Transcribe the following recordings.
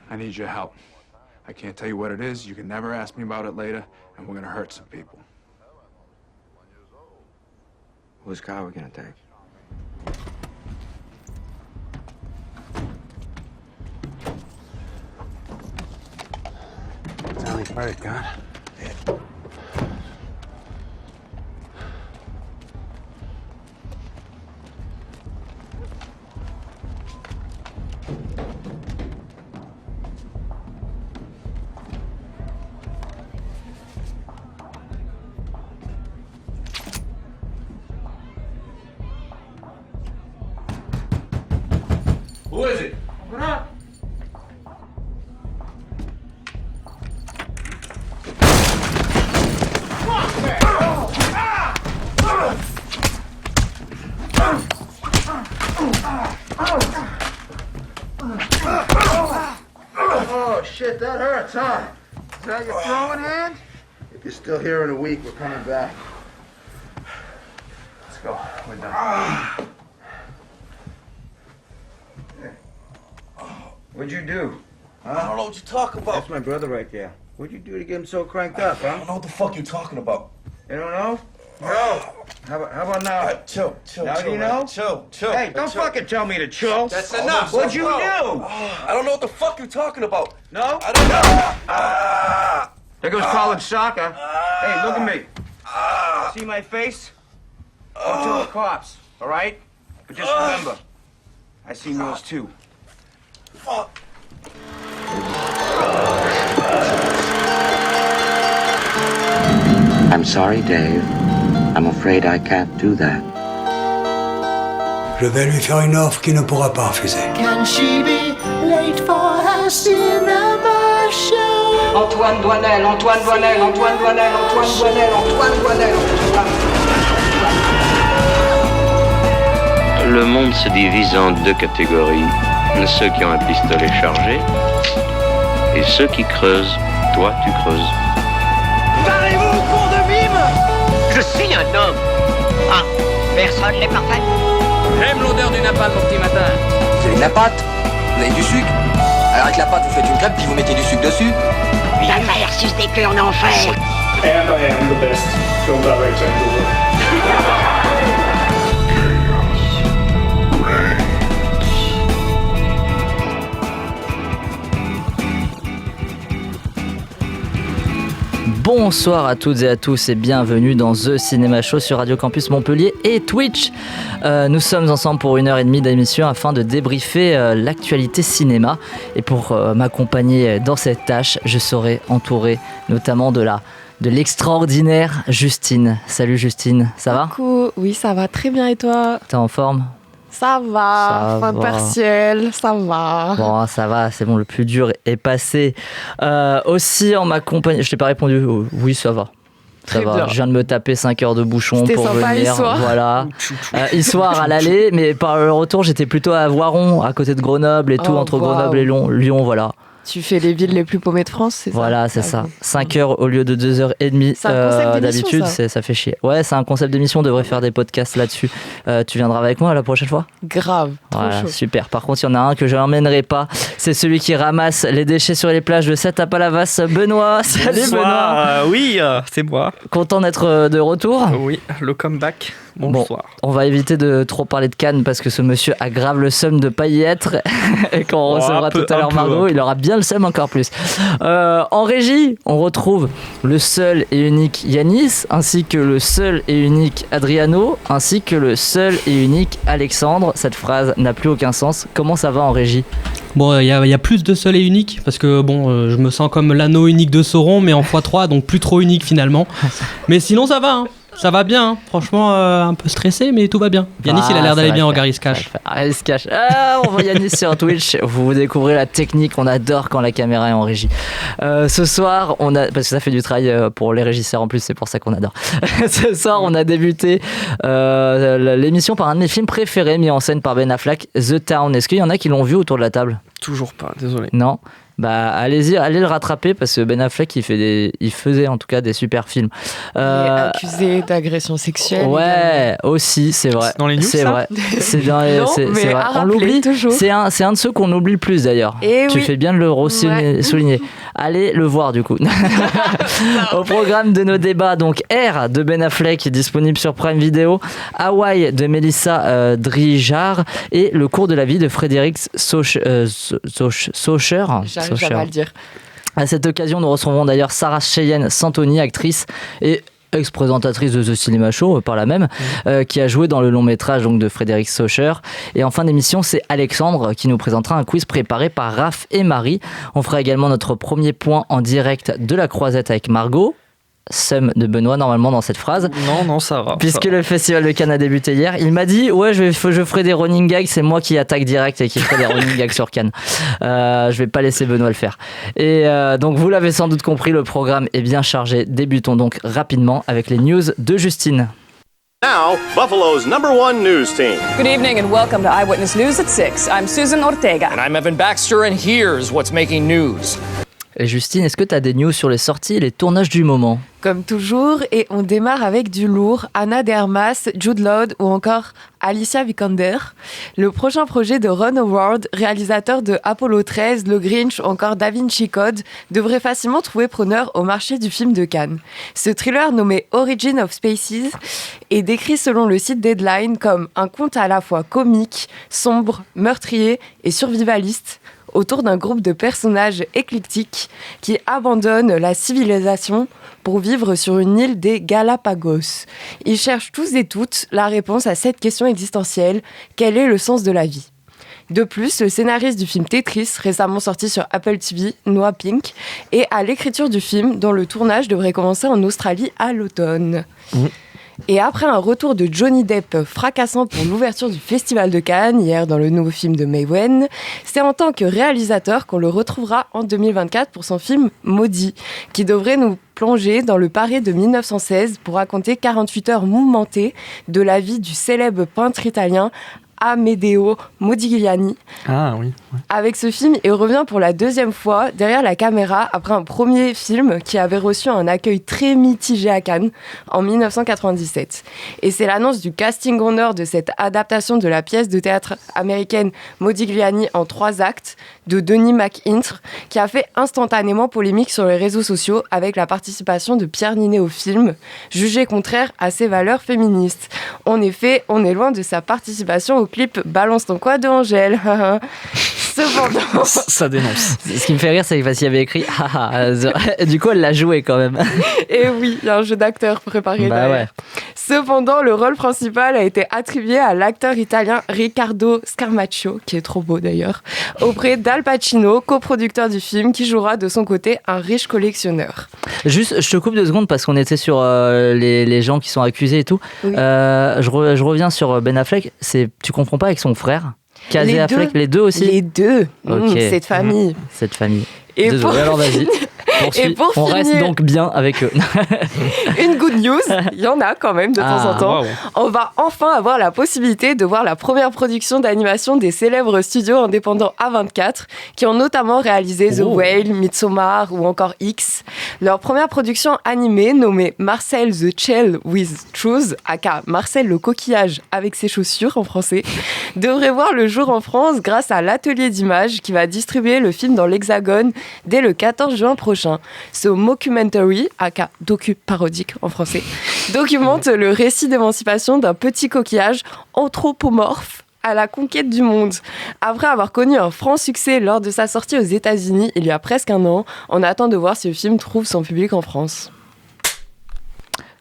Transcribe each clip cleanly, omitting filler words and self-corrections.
I need your help. I can't tell you what it is. You can never ask me about it later, and we're gonna hurt some people. Whose car are we gonna take? Sally credit card. Who is it? Open up! Oh, shit, that hurts, huh? Is that your throwing hand? If you're still here in a week, we're coming back. Let's go. We're done. What'd you do? I don't know what you're talking about. That's my brother right there. What'd you do to get him so cranked up, I huh? don't know what the fuck you're talking about. You don't know? No. How about now? Chill, Now chill, you man. know? Chill. Hey, don't fucking tell me to chill. That's enough. What'd you do? I don't know what the fuck you're talking about. No? I don't know. There goes college soccer. Hey, look at me. See my face? Don't tell the cops, all right? But just remember, I seen yours too. Fuck. I'm sorry, Dave. I'm afraid I can't do that. Je vais lui faire une offre qu'il ne pourra pas refuser. Can she be late for her cinema show? Antoine Doinel, Antoine Doinel, Antoine Doinel, Antoine Doinel, Antoine Doinel. Le monde se divise en deux catégories. Ceux qui ont un pistolet chargé et ceux qui creusent. Toi, tu creuses. Parlez-vous, con de mime! Je suis un homme. Ah, personne n'est parfait. J'aime l'odeur du napalm au petit matin. Vous avez de la pâte? Vous avez du sucre? Alors avec la pâte, vous faites une crêpe puis vous mettez du sucre dessus? La mère suce des queues en enfer. And I am the best film director in the world. Bonsoir à toutes et à tous et bienvenue dans The Cinema Show sur Radio Campus Montpellier et Twitch. Nous sommes ensemble pour 1h30 d'émission afin de débriefer l'actualité cinéma. Et pour m'accompagner dans cette tâche, je serai entouré notamment de l'extraordinaire Justine. Salut Justine, ça va ? Coucou, oui ça va très bien et toi ? T'es en forme ? Ça va, fin de partiel, ça va. Bon, ça va, c'est bon, le plus dur est passé. Aussi, en ma compagnie, je t'ai pas répondu, oui, ça va. Ça va, bien. Je viens de me taper 5 heures de bouchon pour venir. Voilà. Histoire à l'aller, mais par le retour, j'étais plutôt à Voiron, à côté de Grenoble et tout, entre Grenoble et Lyon, voilà. Tu fais les villes les plus paumées de France, c'est ça ? Voilà, c'est ça. 5 heures au lieu de 2h30 d'habitude, ça fait chier. Ouais, c'est un concept d'émission, on devrait faire des podcasts là-dessus. Tu viendras avec moi la prochaine fois ? Grave, trop chaud. Super. Par contre, il y en a un que je n'emmènerai pas. C'est celui qui ramasse les déchets sur les plages de Sète-à-Palavas, Benoît. Salut Bonsoir. Benoît. Oui, c'est moi. Content d'être de retour ? Oui, le comeback. Bonsoir. Bon, on va éviter de trop parler de Cannes parce que ce monsieur a grave le seum de pas y être. Et quand on recevra tout à l'heure Margot, il aura bien le seum encore plus. En régie, on retrouve le seul et unique Yanis, ainsi que le seul et unique Adriano, ainsi que le seul et unique Alexandre. Cette phrase n'a plus aucun sens. Comment ça va en régie ? Bon, il y a plus de seul et unique parce que bon, je me sens comme l'anneau unique de Sauron, mais en x3, donc plus trop unique finalement. Mais sinon, ça va, hein. Ça va bien, hein. Franchement, un peu stressé, mais tout va bien. Yanis, il a l'air d'aller bien, regarde, il se cache. Il se cache. On voit Yanis sur Twitch, vous découvrez la technique, on adore quand la caméra est en régie. Ce soir, parce que ça fait du travail pour les régisseurs en plus, c'est pour ça qu'on adore. Ce soir, on a débuté l'émission par un de mes films préférés, mis en scène par Ben Affleck, The Town. Est-ce qu'il y en a qui l'ont vu autour de la table ? Toujours pas, désolé. Non. Bah allez-y, allez le rattraper parce que Ben Affleck il faisait en tout cas des super films. Il est accusé d'agression sexuelle. Ouais, aussi, c'est vrai. C'est dans les news, c'est ça vrai. C'est dans les, Non, c'est mais vrai. à On rappeler, l'oublie. toujours. C'est un de ceux qu'on oublie le plus d'ailleurs. Et Tu oui. fais bien de le souligner. Allez le voir du coup. Au programme de nos débats, donc R de Ben Affleck, disponible sur Prime Video, Hawaii de Mélissa Drijard et Le cours de la vie de Frédéric Saucher. J'arrive jamais à le dire. À cette occasion, nous recevrons d'ailleurs Sarah Cheyenne Santoni, actrice et ex-présentatrice de The Cinema Show par la même, qui a joué dans le long métrage donc, de Frédéric Saucher. Et en fin d'émission, c'est Alexandre qui nous présentera un quiz préparé par Raph et Marie. On fera également notre premier point en direct de la croisette avec Margot. Seum de Benoît normalement dans cette phrase. Non, ça va. Puisque le Festival de Cannes a débuté hier, il m'a dit ouais je ferai des running gags, c'est moi qui attaque direct et qui ferai des running gags sur Cannes. Je vais pas laisser Benoît le faire. Et donc vous l'avez sans doute compris, le programme est bien chargé. Débutons donc rapidement avec les news de Justine. Now, Buffalo's #1 news team. Good evening and welcome to Eyewitness News at 6. I'm Susan Ortega. And I'm Evan Baxter, and here's what's making news. Et Justine, est-ce que tu as des news sur les sorties et les tournages du moment ? Comme toujours, et on démarre avec du lourd. Ana de Armas, Jude Law ou encore Alicia Vikander. Le prochain projet de Ron Howard, réalisateur de Apollo 13, Le Grinch ou encore Da Vinci Code, devrait facilement trouver preneur au marché du film de Cannes. Ce thriller nommé Origin of Species est décrit selon le site Deadline comme un conte à la fois comique, sombre, meurtrier et survivaliste, autour d'un groupe de personnages éclectiques qui abandonnent la civilisation pour vivre sur une île des Galapagos. Ils cherchent tous et toutes la réponse à cette question existentielle: quel est le sens de la vie ? De plus, le scénariste du film Tetris, récemment sorti sur Apple TV, Noah Pink, est à l'écriture du film dont le tournage devrait commencer en Australie à l'automne. Et après un retour de Johnny Depp fracassant pour l'ouverture du Festival de Cannes, hier dans le nouveau film de May Wen, c'est en tant que réalisateur qu'on le retrouvera en 2024 pour son film Maudit, qui devrait nous plonger dans le Paris de 1916 pour raconter 48 heures mouvementées de la vie du célèbre peintre italien Amedeo Modigliani. Ah oui. Ouais. Avec ce film, il revient pour la deuxième fois derrière la caméra après un premier film qui avait reçu un accueil très mitigé à Cannes en 1997. Et c'est l'annonce du casting honneur de cette adaptation de la pièce de théâtre américaine Modigliani en 3 actes de Denis McIntyre qui a fait instantanément polémique sur les réseaux sociaux avec la participation de Pierre Ninet au film, jugé contraire à ses valeurs féministes. En effet, on est loin de sa participation au clip Balance ton quoi de Angèle. Cependant, ça dénonce. Ce qui me fait rire, c'est qu'il y avait écrit du coup elle l'a joué quand même. Et oui, il y a un jeu d'acteur préparé. Bah ouais. Cependant, le rôle principal a été attribué à l'acteur italien Riccardo Scarmaccio, qui est trop beau d'ailleurs, auprès d'Al Pacino, coproducteur du film, qui jouera de son côté un riche collectionneur. Juste, je te coupe 2 secondes parce qu'on était sur les gens qui sont accusés et tout. Oui. Je reviens sur Ben Affleck. Tu comprends pas avec son frère Casey Affleck, les deux aussi. Les deux. Okay. Cette famille. Cette famille. Et désolé, alors vas-y. On reste donc bien avec eux. Une good news, il y en a quand même de temps en temps. Wow. On va enfin avoir la possibilité de voir la première production d'animation des célèbres studios indépendants A24 qui ont notamment réalisé The Whale, Midsommar ou encore X. Leur première production animée, nommée Marcel the Shell with Shoes, aka Marcel le coquillage avec ses chaussures en français, devrait voir le jour en France grâce à l'atelier d'images qui va distribuer le film dans l'Hexagone dès le 14 juin prochain. Ce mockumentary, aka docu parodique en français, documente le récit d'émancipation d'un petit coquillage anthropomorphe à la conquête du monde. Après avoir connu un franc succès lors de sa sortie aux États-Unis il y a presque 1 an, on attend de voir si le film trouve son public en France.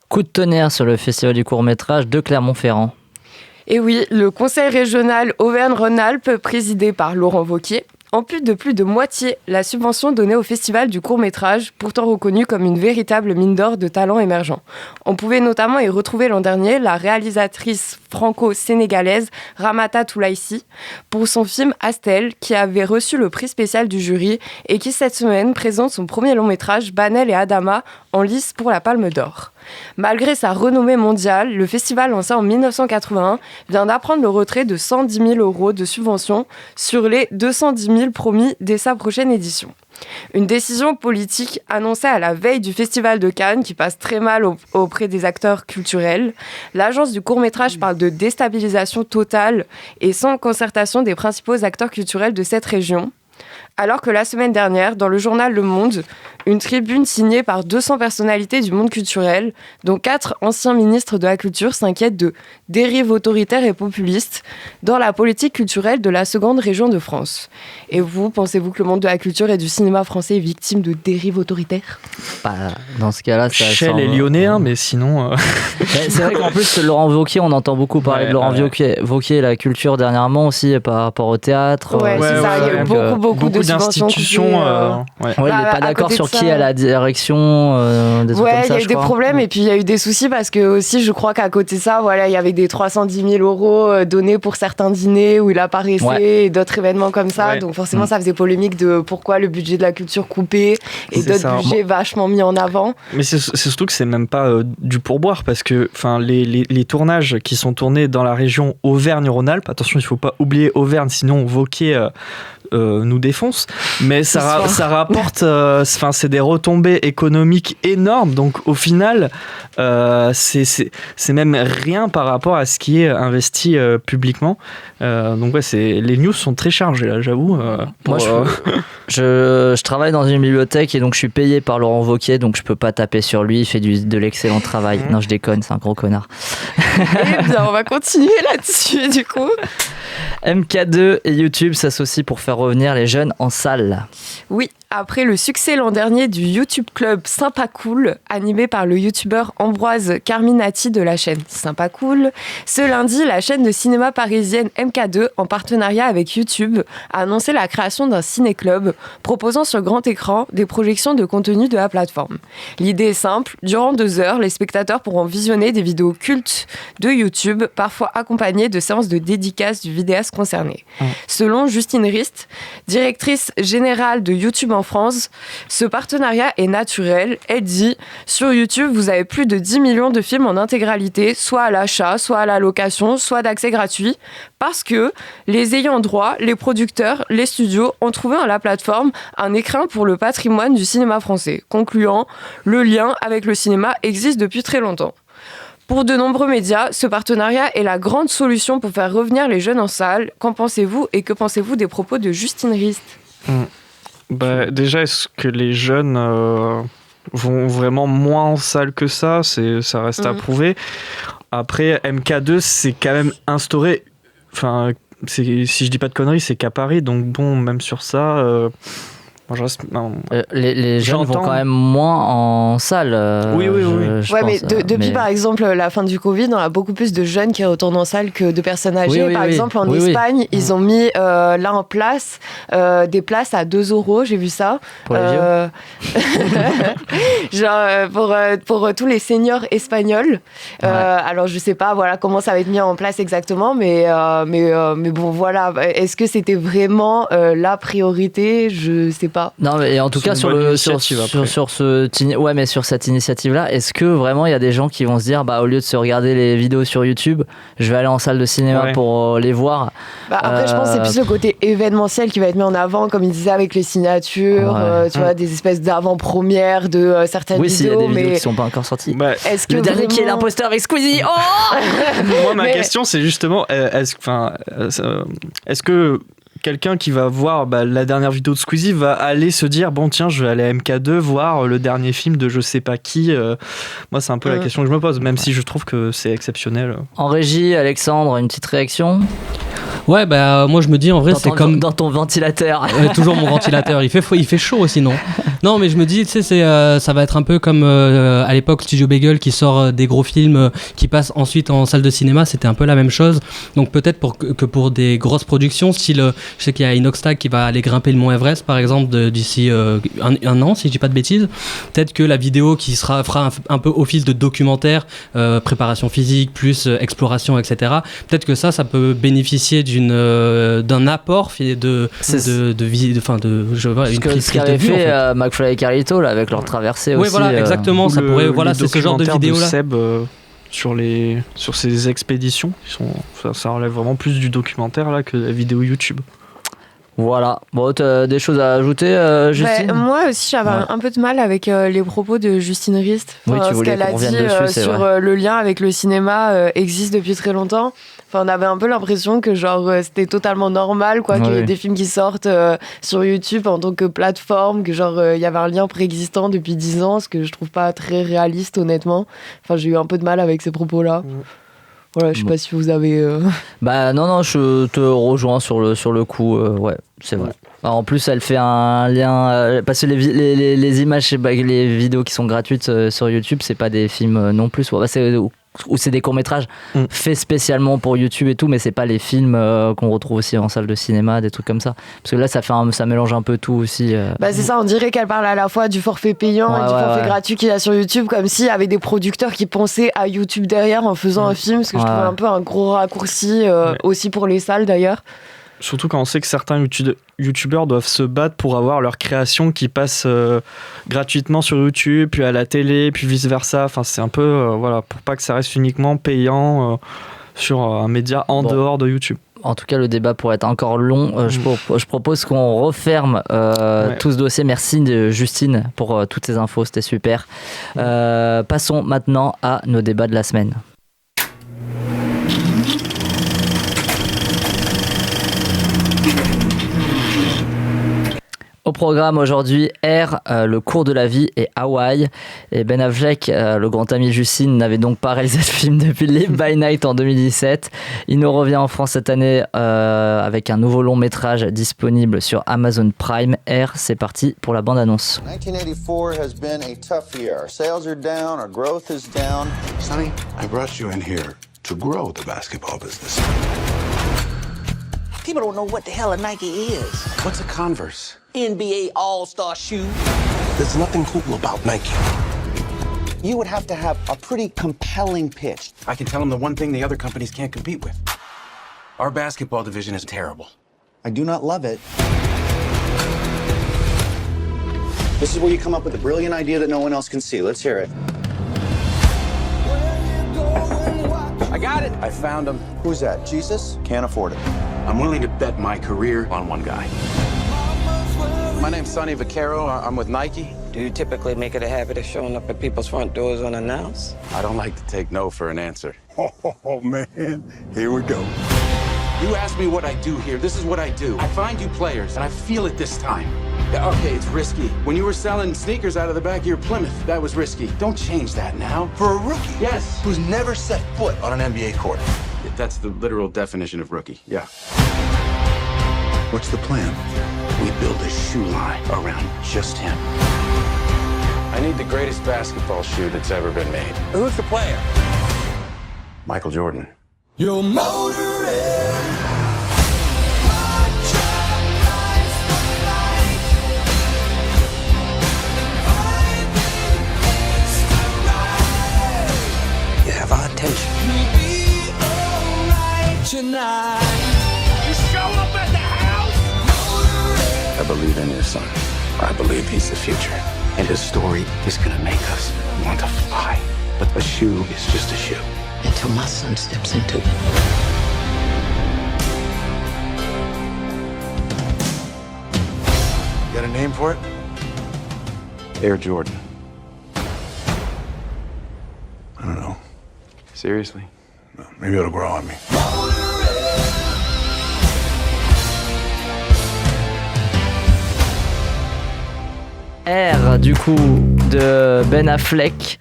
Coup de tonnerre sur le festival du court-métrage de Clermont-Ferrand. Et oui, le conseil régional Auvergne-Rhône-Alpes, présidé par Laurent Wauquiez, ampute de plus de moitié la subvention donnée au festival du court-métrage, pourtant reconnu comme une véritable mine d'or de talents émergents. On pouvait notamment y retrouver l'an dernier la réalisatrice franco-sénégalaise Ramata Toulaïsi pour son film Astel, qui avait reçu le prix spécial du jury et qui cette semaine présente son premier long-métrage Banel et Adama en lice pour la Palme d'Or. Malgré sa renommée mondiale, le festival lancé en 1981 vient d'apprendre le retrait de 110 000 € de subventions sur les 210 000 promis dès sa prochaine édition. Une décision politique annoncée à la veille du Festival de Cannes qui passe très mal auprès des acteurs culturels. L'agence du court-métrage parle de déstabilisation totale et sans concertation des principaux acteurs culturels de cette région. Alors que la semaine dernière, dans le journal Le Monde, une tribune signée par 200 personnalités du monde culturel, dont 4 anciens ministres de la Culture, s'inquiètent de dérives autoritaires et populistes dans la politique culturelle de la seconde région de France. Et vous, pensez-vous que le monde de la culture et du cinéma français est victime de dérives autoritaires ? Dans ce cas-là, ça Chel est lyonnais, mais sinon... C'est vrai qu'en plus, Laurent Wauquiez, on entend beaucoup parler de Laurent Wauquiez et la culture dernièrement aussi par rapport au théâtre. Ouais, c'est ça, il y a eu beaucoup de d'institutions. Il n'est pas d'accord sur qui a la direction des trucs comme ça. Il y a eu des problèmes et puis il y a eu des soucis parce que aussi, je crois qu'à côté de ça, il y avait des 310 000 € donnés pour certains dîners où il apparaissait et d'autres événements comme ça. Ouais. Donc forcément, ça faisait polémique de pourquoi le budget de la culture coupé et d'autres budgets vachement mis en avant. Mais c'est surtout que c'est même pas du pourboire parce que les tournages qui sont tournés dans la région Auvergne-Rhône-Alpes, attention, il ne faut pas oublier Auvergne, sinon Wauquiez nous défonce, mais ça rapporte, c'est des retombées économiques énormes, donc au final c'est même rien par rapport à ce qui est investi publiquement, donc les news sont très chargées là, j'avoue. Moi je travaille dans une bibliothèque et donc je suis payé par Laurent Wauquiez, donc je peux pas taper sur lui, il fait de l'excellent travail. Non, je déconne, c'est un gros connard. Eh bien, on va continuer là-dessus du coup. MK2 et YouTube s'associent pour faire revenir les jeunes en salle. Oui, après le succès l'an dernier du YouTube Club Sympa Cool, animé par le youtubeur Ambroise Carminati de la chaîne Sympa Cool, ce lundi, la chaîne de cinéma parisienne MK2, en partenariat avec YouTube, a annoncé la création d'un ciné-club proposant sur grand écran des projections de contenu de la plateforme. L'idée est simple, durant 2 heures, les spectateurs pourront visionner des vidéos cultes de YouTube, parfois accompagnées de séances de dédicaces du vidéaste concerné. Selon Justine Rist, directrice générale de YouTube en France, ce partenariat est naturel. Elle dit « Sur YouTube, vous avez plus de 10 millions de films en intégralité, soit à l'achat, soit à la location, soit d'accès gratuit, parce que les ayants droit, les producteurs, les studios ont trouvé dans la plateforme un écrin pour le patrimoine du cinéma français. » Concluant, le lien avec le cinéma existe depuis très longtemps. Pour de nombreux médias, ce partenariat est la grande solution pour faire revenir les jeunes en salle. Qu'en pensez-vous et que pensez-vous des propos de Justine Rist ? Déjà, est-ce que les jeunes vont vraiment moins en salle que ça ? Ça reste à prouver. Après, MK2, c'est quand même instauré... si je dis pas de conneries, c'est qu'à Paris. Donc bon, même sur ça... les jeunes vont quand même moins en salle. Oui. Mais depuis par exemple la fin du Covid, on a beaucoup plus de jeunes qui retournent en salle que de personnes âgées. Par exemple, en Espagne, ils ont mis là en place des places à 2 €. J'ai vu ça. Pour les vieux. Pour tous les seniors espagnols. Alors je sais pas, comment ça va être mis en place exactement, mais bon voilà. Est-ce que c'était vraiment la priorité ? Je sais pas. Non, mais en tout cas sur cette initiative-là, est-ce que vraiment il y a des gens qui vont se dire, au lieu de se regarder les vidéos sur YouTube, je vais aller en salle de cinéma pour les voir. Après, je pense que c'est plus le côté événementiel qui va être mis en avant, comme il disait, avec les signatures, tu vois, des espèces d'avant-premières de certaines vidéos. Oui, s'il y a des vidéos qui sont pas encore sorties. Est-ce que le dernier qui est l'imposteur avec Squeezie. Moi, ma question, c'est justement, est-ce que quelqu'un qui va voir la dernière vidéo de Squeezie va aller se dire tiens, je vais aller à MK2 voir le dernier film de je sais pas qui. Moi, c'est un peu la question que je me pose, même si je trouve que c'est exceptionnel. En régie, Alexandre, une petite réaction ? Ouais, moi je me dis en vrai c'est comme dans ton ventilateur. Toujours mon ventilateur, il fait chaud aussi, non. Non, mais je me dis, tu sais, ça va être un peu comme à l'époque Studio Bagel qui sort des gros films qui passent ensuite en salle de cinéma, c'était un peu la même chose. Donc peut-être pour des grosses productions, style, je sais qu'il y a Inoxtag qui va aller grimper le mont Everest par exemple d'ici un an, si je dis pas de bêtises. Peut-être que la vidéo qui fera un peu office de documentaire, préparation physique plus exploration, etc. Peut-être que ça peut bénéficier d'un apport de une prise ce qu'avait de vue, fait en fait. McFly et Carlito là avec leur traversée Oui, aussi. voilà, exactement. Ça pourrait, voilà, c'est ce genre de vidéo là. Seb sur ses expéditions, ça relève vraiment plus du documentaire là que de la vidéo YouTube. Voilà. Bon, t'as des choses à ajouter, Justine? Moi aussi, j'avais un peu de mal avec les propos de Justine Rist. Oui, tu ce voulais qu'elle a qu'on dit revienne dessus, c'est sur vrai. le lien avec le cinéma existe depuis très longtemps. Enfin, on avait un peu l'impression que c'était totalement normal quoi, qu'il y ait des films qui sortent sur YouTube en tant que plateforme, que il y avait un lien préexistant depuis 10 ans, ce que je trouve pas très réaliste honnêtement. Enfin, j'ai eu un peu de mal avec ces propos-là. Voilà, je sais pas si vous avez... Bah non, je te rejoins sur le coup, ouais, c'est vrai. Alors, en plus, elle fait un lien... parce que les images, les vidéos qui sont gratuites sur YouTube, c'est pas des films non plus. Bah, c'est des courts-métrages faits spécialement pour YouTube et tout, mais c'est pas les films qu'on retrouve aussi en salle de cinéma, des trucs comme ça. Parce que là, ça mélange un peu tout aussi. Bah c'est ça, on dirait qu'elle parle à la fois du forfait payant et du forfait gratuit qu'il y a sur YouTube, comme s'il y avait des producteurs qui pensaient à YouTube derrière en faisant un film, ce que je trouve un peu un gros raccourci, aussi pour les salles d'ailleurs. Surtout quand on sait que certains youtubeurs doivent se battre pour avoir leur création qui passe gratuitement sur YouTube, puis à la télé, puis vice-versa. Enfin, c'est un peu, voilà, pour pas que ça reste uniquement payant sur un média en dehors de YouTube. En tout cas, le débat pourrait être encore long. Je propose qu'on referme tout ce dossier. Merci Justine pour toutes ces infos, c'était super. Passons maintenant à nos débats de la semaine. Au programme aujourd'hui, R, le cours de la vie et Hawaï. Et Ben Affleck, le grand ami Justine, n'avait donc pas réalisé de film depuis Live by Night en 2017. Il nous revient en France cette année avec un nouveau long métrage disponible sur Amazon Prime. R, c'est parti pour la bande-annonce. 1984 has been a tough year. Our sales are down, our growth is down. Sonny, I brought you in here to grow the basketball business. People don't know what the hell a Nike is. What's a Converse? NBA All-Star shoe. There's nothing cool about Nike. You would have to have a pretty compelling pitch. I can tell them the one thing the other companies can't compete with. Our basketball division is terrible. I do not love it. This is where you come up with a brilliant idea that no one else can see. Let's hear it. I got it. I found him. Who's that? Jesus? Can't afford it. I'm willing to bet my career on one guy. My name's Sonny Vaccaro. I'm with Nike. Do you typically make it a habit of showing up at people's front doors unannounced? I don't like to take no for an answer. Oh, man. Here we go. You asked me what I do here. This is what I do. I find you players, and I feel it this time. Yeah, okay, it's risky. When you were selling sneakers out of the back of your Plymouth, that was risky. Don't change that now. For a rookie? Yes. Who's never set foot on an NBA court. That's the literal definition of rookie, yeah. What's the plan? We build a shoe line around just him. I need the greatest basketball shoe that's ever been made. Who's the player? Michael Jordan. Your motor is You have our attention. tonight. You show up at the house. I believe in your son. I believe he's the future. And his story is gonna make us want to fly. But a shoe is just a shoe. Until my son steps into it. Got a name for it? Air Jordan. I don't know. Seriously? No, maybe it'll grow on me. R, du coup, de Ben Affleck.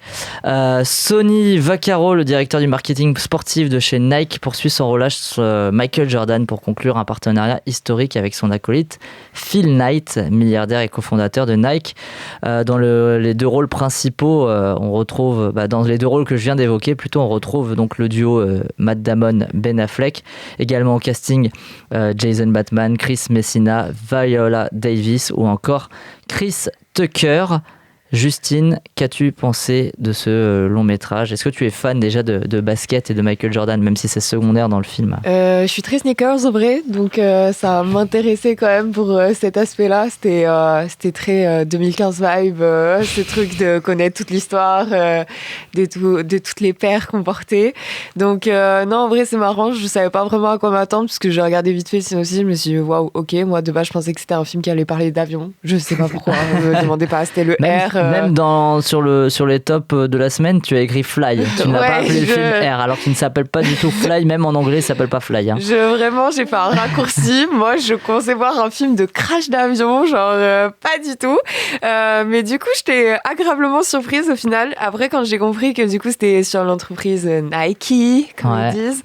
Sonny Vaccaro, le directeur du marketing sportif de chez Nike, poursuit son relâche sur Michael Jordan pour conclure un partenariat historique avec son acolyte Phil Knight, milliardaire et cofondateur de Nike. Dans les deux rôles principaux, on retrouve, dans les deux rôles que je viens d'évoquer, plutôt on retrouve donc le duo Matt Damon, Ben Affleck. Également au casting, Jason Bateman, Chris Messina, Viola Davis ou encore Chris Tucker. Justine, qu'as-tu pensé de ce long métrage ? Est-ce que tu es fan déjà de basket et de Michael Jordan, même si c'est secondaire dans le film ? Je suis très sneakers en vrai, donc ça m'intéressait quand même pour cet aspect-là. C'était très 2015 vibe, ce truc de connaître toute l'histoire de toutes les paires qu'on portait. Donc non, en vrai c'est marrant, je savais pas vraiment à quoi m'attendre parce que j'ai regardé vite fait le aussi, je me suis dit waouh, ok, moi de base je pensais que c'était un film qui allait parler d'avion. Je sais pas pourquoi, ne me demandez pas, c'était le R. Même sur les tops de la semaine, tu as écrit Fly. Tu n'as pas appelé le film R, alors qu'il ne s'appelle pas du tout Fly, même en anglais, il s'appelle pas Fly. Hein. J'ai fait un raccourci. Moi, je pensais voir un film de crash d'avion, genre pas du tout. Mais du coup, j'étais agréablement surprise au final. Après, quand j'ai compris que du coup, c'était sur l'entreprise Nike, comme ils disent,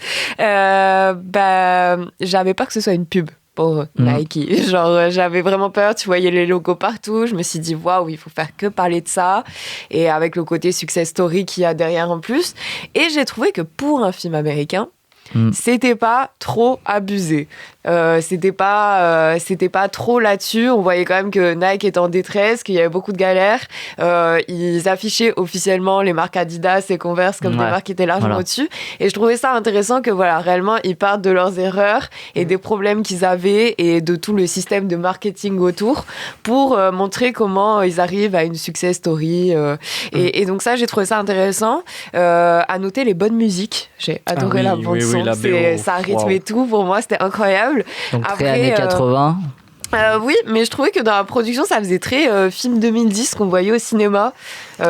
j'avais peur que ce soit une pub. Pour Nike. Genre, j'avais vraiment peur, tu voyais les logos partout, je me suis dit, waouh, il faut faire que parler de ça, et avec le côté success story qu'il y a derrière en plus. Et j'ai trouvé que pour un film américain, c'était pas trop abusé. C'était pas trop là-dessus. On voyait quand même que Nike était en détresse, qu'il y avait beaucoup de galères. Ils affichaient officiellement les marques Adidas et Converse comme des marques qui étaient largement au-dessus. Et je trouvais ça intéressant que réellement, ils partent de leurs erreurs et des problèmes qu'ils avaient et de tout le système de marketing autour pour montrer comment ils arrivent à une success story. Et donc ça, j'ai trouvé ça intéressant. À noter les bonnes musiques. J'ai adoré la bande-son. Ça rythmait tout. Pour moi, c'était incroyable. Donc très années 80. Oui, mais je trouvais que dans la production, ça faisait très film 2010 qu'on voyait au cinéma.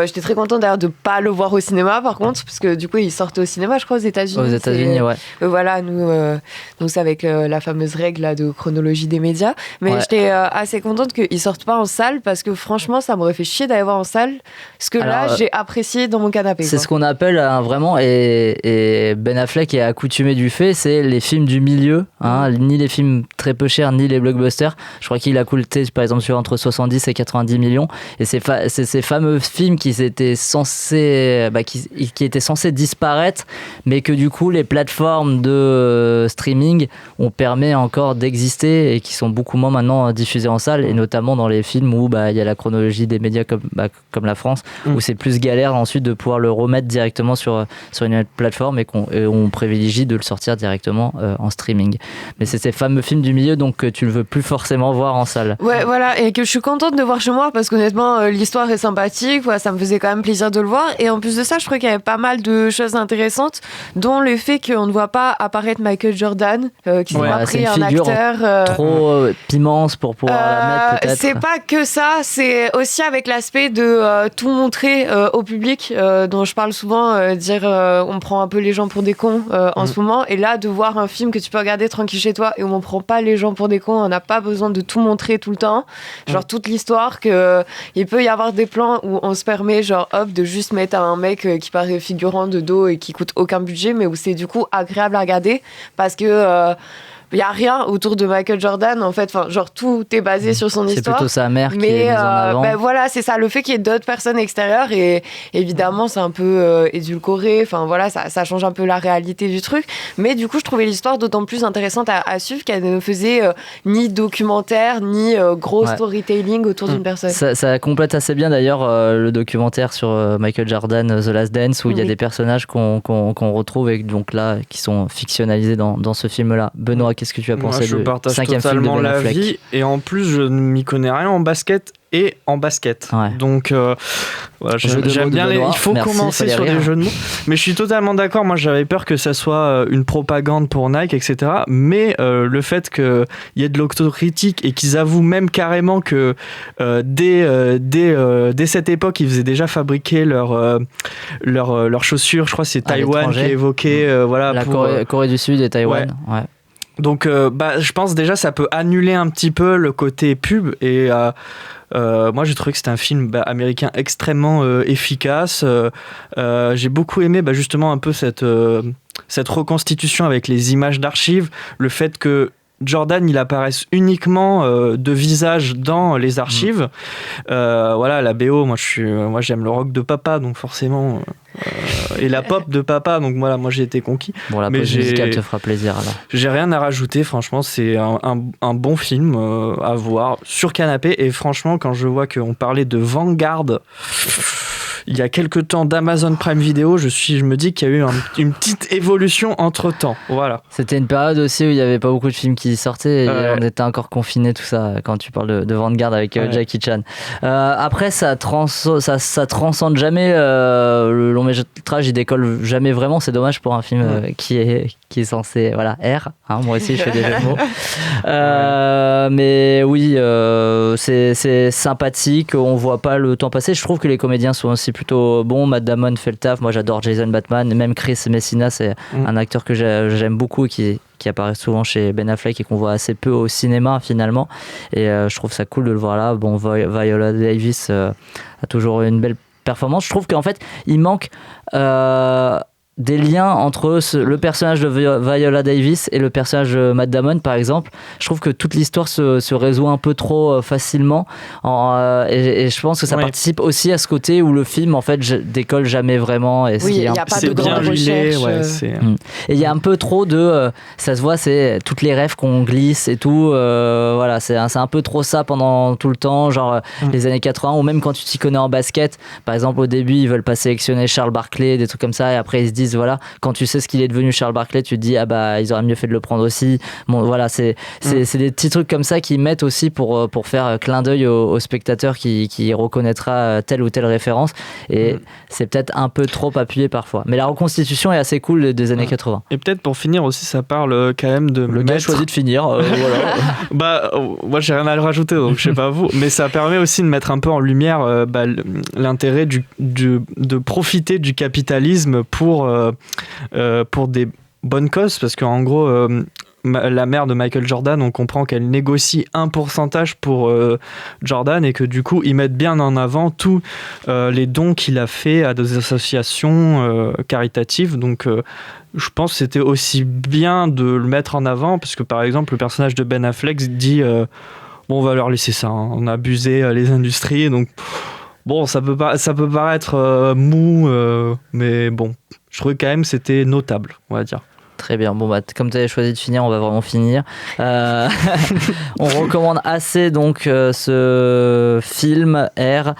J'étais très contente d'ailleurs de ne pas le voir au cinéma, par contre, parce que du coup, il sortait au cinéma, je crois, aux États-Unis. Aux États-Unis, ouais. Voilà, nous, c'est avec la fameuse règle là, de chronologie des médias. Mais j'étais assez contente qu'ils ne sortent pas en salle, parce que franchement, ça m'aurait fait chier d'aller voir en salle. Ce que là, j'ai apprécié dans mon canapé. C'est ce qu'on appelle vraiment, et Ben Affleck est accoutumé du fait, c'est les films du milieu, ni les films très peu chers, ni les blockbusters. Je crois qu'il a coûté, par exemple, sur entre 70 et 90 millions. Et c'est ces fameux films qui étaient censés disparaître, mais que du coup, les plateformes de streaming ont permis encore d'exister et qui sont beaucoup moins maintenant diffusés en salle, et notamment dans les films où il y a la chronologie des médias comme la France, où c'est plus galère ensuite de pouvoir le remettre directement sur une plateforme et on privilégie de le sortir directement en streaming. Mais c'est ces fameux films du milieu donc que tu ne veux plus forcément voir en salle. Ouais, voilà, et que je suis contente de voir chez moi parce qu'honnêtement, l'histoire est sympathique, ça me faisait quand même plaisir de le voir. Et en plus de ça, je trouvais qu'il y avait pas mal de choses intéressantes, dont le fait qu'on ne voit pas apparaître Michael Jordan, qu'ils ont pris un acteur trop immense pour pouvoir la mettre, peut-être. C'est pas que ça, c'est aussi avec l'aspect de tout montrer au public, dont je parle souvent, dire on prend un peu les gens pour des cons en ce moment, et là de voir un film que tu peux regarder tranquille chez toi et où on prend pas les gens pour des cons, on n'a pas besoin de tout montrer tout le temps, genre toute l'histoire, que il peut y avoir des plans où on se permet de juste mettre un mec qui paraît figurant de dos et qui coûte aucun budget, mais où c'est du coup agréable à regarder parce que il n'y a rien autour de Michael Jordan, en fait. Tout est basé sur son histoire. C'est plutôt sa mère qui est mise en avant. Voilà, c'est ça. Le fait qu'il y ait d'autres personnes extérieures, et évidemment, c'est un peu édulcoré. Enfin, voilà, ça change un peu la réalité du truc. Mais du coup, je trouvais l'histoire d'autant plus intéressante à suivre qu'elle ne faisait ni documentaire, ni gros storytelling autour d'une personne. Ça complète assez bien, d'ailleurs, le documentaire sur Michael Jordan, The Last Dance, où il y a des personnages qu'on retrouve et donc là, qui sont fictionnalisés dans ce film-là. Benoît, qu'est-ce que tu as pensé je de partage 5e film de totalement Ben la Affleck ? vie, et en plus je ne m'y connais rien en basket et en basket. Donc j'aime bien il faut commencer sur des jeux de mots. Mais je suis totalement d'accord, moi j'avais peur que ça soit une propagande pour Nike, etc. Mais le fait qu'il y ait de l'autocritique et qu'ils avouent même carrément que dès cette époque ils faisaient déjà fabriquer leurs chaussures, je crois que c'est Taïwan qui est évoqué. La Corée du Sud et Taïwan. Ouais. Donc je pense déjà ça peut annuler un petit peu le côté pub, et moi j'ai trouvé que c'était un film américain extrêmement efficace. J'ai beaucoup aimé justement un peu cette reconstitution avec les images d'archives, le fait que Jordan il apparaisse uniquement de visage dans les archives. Voilà, la BO, moi j'aime le rock de papa, donc forcément et la pop de papa, donc voilà, moi j'ai été conquis. Bon, la pause musicale te fera plaisir alors. J'ai rien à rajouter, franchement, c'est un bon film à voir sur canapé. Et franchement, quand je vois qu'on parlait de Vanguard il y a quelques temps d'Amazon Prime Video, je me dis qu'il y a eu une petite évolution entre temps. Voilà. C'était une période aussi où il n'y avait pas beaucoup de films qui sortaient et on était encore confinés, tout ça, quand tu parles de Vanguard avec Jackie Chan. Après, ça transcende jamais le long métrage, il décolle jamais vraiment. C'est dommage pour un film qui est censé, voilà, R. Hein, moi aussi, je fais des jeux de mots. Mais oui, c'est sympathique. On voit pas le temps passer. Je trouve que les comédiens sont aussi plutôt bons. Matt Damon fait le taf. Moi, j'adore Jason Bateman. Même Chris Messina, c'est un acteur que j'aime beaucoup qui apparaît souvent chez Ben Affleck et qu'on voit assez peu au cinéma finalement. Et je trouve ça cool de le voir là. Bon, Viola Davis a toujours une belle performance. Je trouve qu'en fait, il manque des liens entre le personnage de Viola Davis et le personnage de Matt Damon, par exemple. Je trouve que toute l'histoire se résout un peu trop facilement et je pense que ça participe aussi à ce côté où le film en fait décolle jamais vraiment. Et oui, il n'y a pas de grande recherche. Et il y a un peu trop de... ça se voit, c'est toutes les rêves qu'on glisse et tout. Voilà, c'est un peu trop ça pendant tout le temps, genre les années 80, ou même quand tu t'y connais en basket. Par exemple, au début, ils veulent pas sélectionner Charles Barkley, des trucs comme ça, et après ils se disent voilà, quand tu sais ce qu'il est devenu Charles Barkley, tu te dis ah bah ils auraient mieux fait de le prendre aussi. Bon voilà, c'est des petits trucs comme ça qui mettent aussi pour faire clin d'œil au spectateur qui reconnaîtra telle ou telle référence, et c'est peut-être un peu trop appuyé parfois. Mais la reconstitution est assez cool des années 80. Et peut-être pour finir aussi, ça parle quand même de le gars a choisi de finir. Voilà. Bah moi j'ai rien à le rajouter, donc je sais pas vous, mais ça permet aussi de mettre un peu en lumière l'intérêt de profiter du capitalisme pour des bonnes causes, parce qu'en gros la mère de Michael Jordan, on comprend qu'elle négocie un pourcentage pour Jordan, et que du coup ils mettent bien en avant tous les dons qu'il a fait à des associations caritatives. Donc je pense que c'était aussi bien de le mettre en avant, parce que par exemple le personnage de Ben Affleck dit bon, on va leur laisser ça, hein, on a abusé les industries, donc bon, ça peut paraître mou, mais bon, je trouvais quand même c'était notable, on va dire. Très bien. Bon, bah, comme tu avais choisi de finir, on va vraiment finir. On recommande assez donc ce film R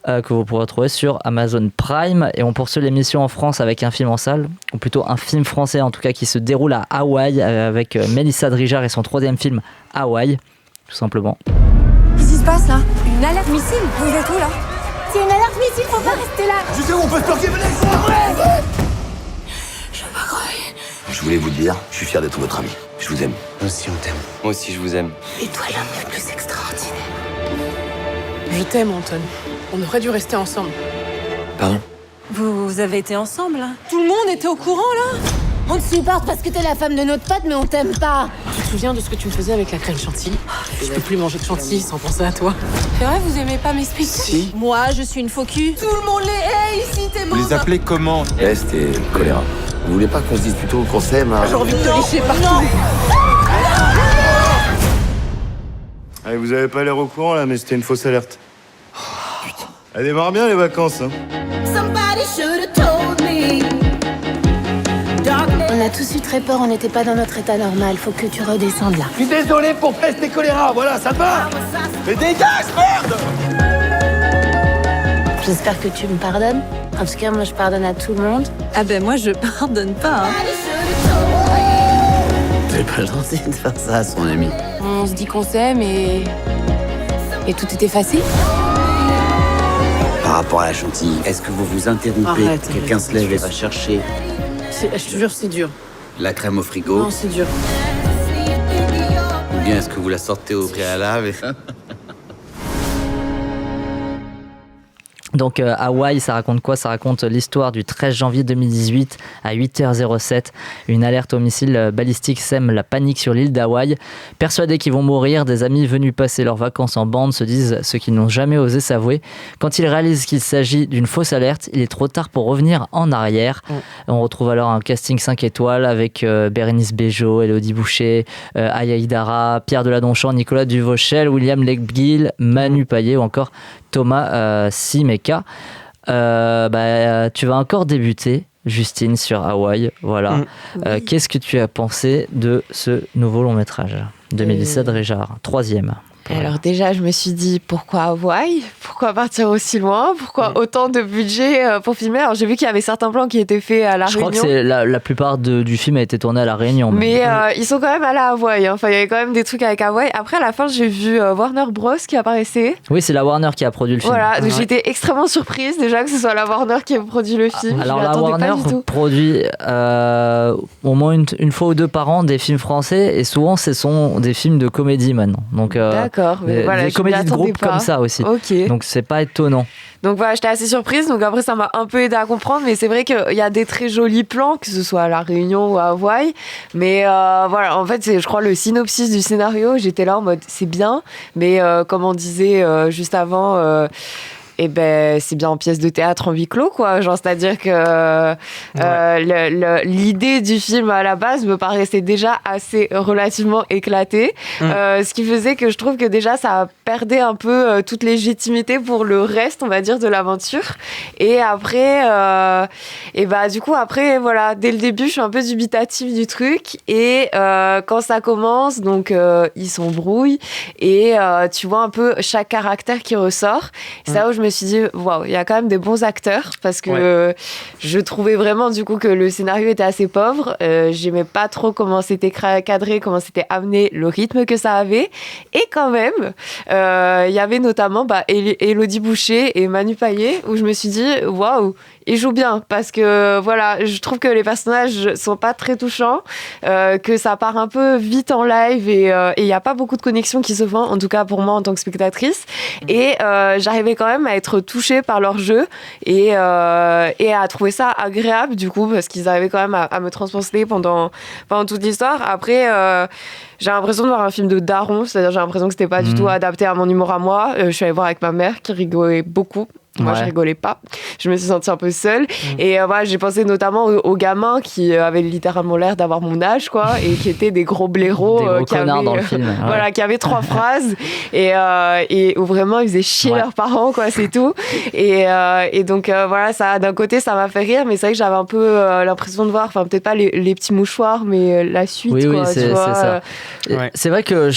que vous pourrez trouver sur Amazon Prime. Et on poursuit l'émission en France avec un film en salle, ou plutôt un film français en tout cas, qui se déroule à Hawaï avec Mélissa Drijard et son 3e film Hawaï, tout simplement. Qu'est-ce qui se passe là? Une alerte missile? Vous êtes où là? C'est une alerte missile, faut pas rester là. Je sais où on peut se planquer, venez. Ouais. Je voulais vous le dire, je suis fier d'être votre ami. Je vous aime. Moi aussi, on t'aime. Moi aussi, je vous aime. Et toi, l'homme le plus extraordinaire. Je t'aime, Anton. On aurait dû rester ensemble. Pardon? Vous avez été ensemble, là? Tout le monde était au courant, là? On te supporte parce que t'es la femme de notre pote, mais on t'aime pas. Tu te souviens de ce que tu me faisais avec la crème chantilly? Je peux plus manger de chantilly sans penser à toi. C'est vrai, vous aimez pas mes speeches? Si. Moi, je suis une faux cul. Tout le monde les hait ici, t'es mort. Vous les appelez comment? Peste et choléra. Vous voulez pas qu'on se dise plutôt qu'on s'aime, hein? J'ai envie de te lécher partout. Allez, vous avez pas l'air au courant là, mais c'était une fausse alerte. Putain. Elle démarre bien les vacances, hein. Somebody should have told me. On a tous eu très peur, on n'était pas dans notre état normal. Faut que tu redescendes là. Je suis désolé pour peste et choléra, voilà, ça te va? Mais dégage, merde! J'espère que tu me pardonnes. En tout cas, moi, je pardonne à tout le monde. Ah ben moi, je pardonne pas. Hein. C'est pas gentil de faire ça à son ami. On se dit qu'on s'aime et tout était facile. Par rapport à la chantilly, est-ce que vous vous interrompez? Arrête, quelqu'un se lève et va chercher Je te jure, c'est dur. la crème au frigo? Non, c'est dur. Ou bien est-ce que vous la sortez au préalable? Donc Hawaï, ça raconte quoi ? Ça raconte l'histoire du 13 janvier 2018 à 8h07. Une alerte au missile balistique sème la panique sur l'île d'Hawaï. Persuadés qu'ils vont mourir, des amis venus passer leurs vacances en bande se disent ce qu'ils n'ont jamais osé s'avouer. Quand ils réalisent qu'il s'agit d'une fausse alerte, il est trop tard pour revenir en arrière. On retrouve alors un casting 5 étoiles avec Bérénice Bejo, Élodie Boucher, Aya Hidara, Pierre Deladonchamp, Nicolas Duvauchel, William Legbill, Manu Payet ou encore Thomas Simeka. Tu vas encore débuter, Justine, sur Hawaï. Voilà. Qu'est-ce que tu as pensé de ce nouveau long métrage 2017 Réjard, 3e. Alors déjà, je me suis dit, pourquoi Hawaï ? Pourquoi partir aussi loin ? Pourquoi autant de budget pour filmer ? Alors j'ai vu qu'il y avait certains plans qui étaient faits à La Réunion. Je crois que la plupart du film a été tourné à La Réunion. Mais ils sont quand même allés à Hawaï. Enfin, il y avait quand même des trucs avec Hawaï. Après, à la fin, j'ai vu Warner Bros qui apparaissait. Oui, c'est la Warner qui a produit le film. Voilà, donc j'étais extrêmement surprise déjà que ce soit la Warner qui ait produit le film. Alors la Warner produit au moins une fois ou deux par an des films français et souvent ce sont des films de comédie maintenant. Donc, d'accord, mais voilà, des comédies de groupe comme ça aussi. Okay. Donc c'est pas étonnant. Donc voilà, j'étais assez surprise. Donc après, ça m'a un peu aidé à comprendre. Mais c'est vrai qu'il y a des très jolis plans, que ce soit à La Réunion ou à Hawaï. Mais voilà, en fait, c'est, je crois, le synopsis du scénario. J'étais là en mode, c'est bien. Mais comme on disait juste avant... et ben c'est bien en pièce de théâtre en huis clos, quoi. Genre, c'est-à-dire que l'idée du film à la base me paraissait déjà assez relativement éclatée, ce qui faisait que je trouve que déjà ça perdait un peu toute légitimité pour le reste, on va dire, de l'aventure. Et après et bah du coup après voilà, dès le début je suis un peu dubitative du truc et quand ça commence, donc ils s'embrouillent et tu vois un peu chaque caractère qui ressort. C'est là où je me suis dit, waouh, il y a quand même des bons acteurs, parce que je trouvais vraiment du coup que le scénario était assez pauvre. J'aimais pas trop comment c'était cadré, comment c'était amené, le rythme que ça avait. Et quand même, il y avait notamment Élodie Boucher et Manu Payet, où je me suis dit, waouh, ils jouent bien, parce que voilà, je trouve que les personnages sont pas très touchants, que ça part un peu vite en live et il y a pas beaucoup de connexions qui se font, en tout cas pour moi en tant que spectatrice. Et j'arrivais quand même à être touchée par leur jeu et à trouver ça agréable du coup, parce qu'ils arrivaient quand même à me transporter pendant toute l'histoire. Après j'ai l'impression de voir un film de daron, c'est-à-dire j'ai l'impression que c'était pas du tout adapté à mon humour à moi. Je suis allée voir avec ma mère qui rigolait beaucoup. Moi, je rigolais pas. Je me suis sentie un peu seule. Et voilà, j'ai pensé notamment aux gamins qui avaient littéralement l'air d'avoir mon âge, quoi, et qui étaient des gros blaireaux. Des gros qui connards avaient, dans le film. Voilà, qui avaient 3 phrases. Et où vraiment, ils faisaient chier leurs parents, quoi, c'est tout. Et donc, voilà, ça, d'un côté, ça m'a fait rire, mais c'est vrai que j'avais un peu l'impression de voir, enfin, peut-être pas les petits mouchoirs, mais la suite, oui, quoi. Oui, c'est ça. C'est vrai que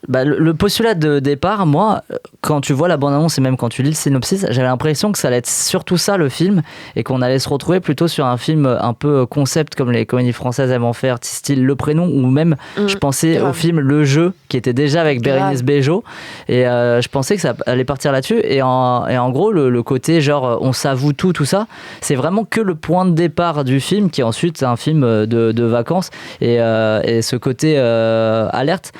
le postulat de départ, moi, quand tu vois la bande-annonce et même quand tu lis le synopsis, j'avais l'impression que ça allait être surtout ça le film et qu'on allait se retrouver plutôt sur un film un peu concept comme les comédies françaises aiment en faire, style Le Prénom, ou même je pensais au film Le Jeu qui était déjà avec Bérénice Bejo et je pensais que ça allait partir là-dessus et en gros le côté genre on s'avoue tout ça, c'est vraiment que le point de départ du film qui est ensuite un film de vacances et ce côté alerte,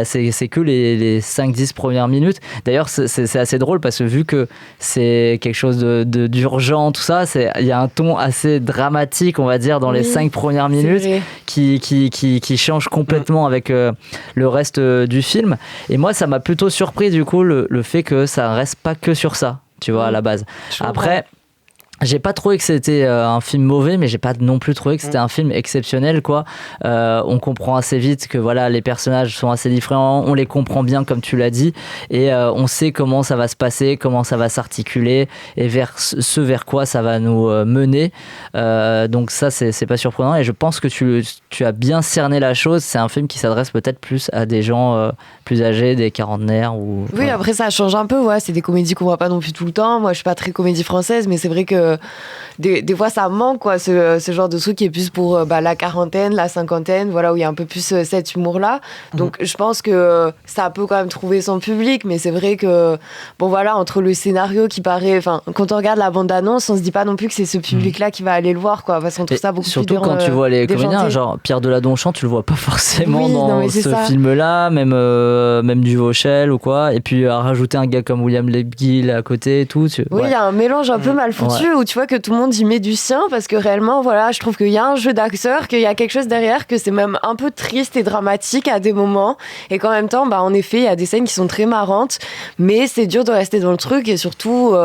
c'est que les 5-10 premières minutes. D'ailleurs c'est assez drôle parce que vu que c'est quelque chose d'urgent, tout ça, il y a un ton assez dramatique, on va dire, dans les 5 premières minutes qui change complètement avec le reste du film. Et moi, ça m'a plutôt surpris, du coup, le fait que ça reste pas que sur ça, tu vois, à la base. Après... J'ai pas trouvé que c'était un film mauvais, mais j'ai pas non plus trouvé que c'était un film exceptionnel, quoi. On comprend assez vite que voilà, les personnages sont assez différents, on les comprend bien comme tu l'as dit, et on sait comment ça va se passer, comment ça va s'articuler, et vers vers quoi ça va nous mener. Donc ça, c'est pas surprenant, et je pense que tu as bien cerné la chose. C'est un film qui s'adresse peut-être plus à des gens plus âgés, des quarantenaires ou. Oui, après ça change un peu, ouais. C'est des comédies qu'on voit pas non plus tout le temps. Moi, je suis pas très comédie française, mais c'est vrai que que des fois ça manque, quoi, ce genre de truc qui est plus pour la quarantaine, la cinquantaine, voilà, où il y a un peu plus cet humour-là. Donc je pense que ça peut quand même trouver son public, mais c'est vrai que, bon voilà, entre le scénario qui paraît... Enfin, quand on regarde la bande-annonce, on se dit pas non plus que c'est ce public-là qui va aller le voir, quoi, parce qu'on trouve ça beaucoup surtout plus quand tu vois les comédiens, déjanté. genre Pierre Deladonchamp, tu le vois pas forcément Oui, dans non, mais c'est ce ça. film-là, même Duvauchel ou quoi, et puis à rajouter un gars comme William Lebguil à côté et tout. Oui, il y a un mélange un peu mal foutu où tu vois que tout le monde y met du sien, parce que réellement, voilà, je trouve qu'il y a un jeu d'acteur, qu'il y a quelque chose derrière, que c'est même un peu triste et dramatique à des moments, et qu'en même temps, en effet, il y a des scènes qui sont très marrantes, mais c'est dur de rester dans le truc, et surtout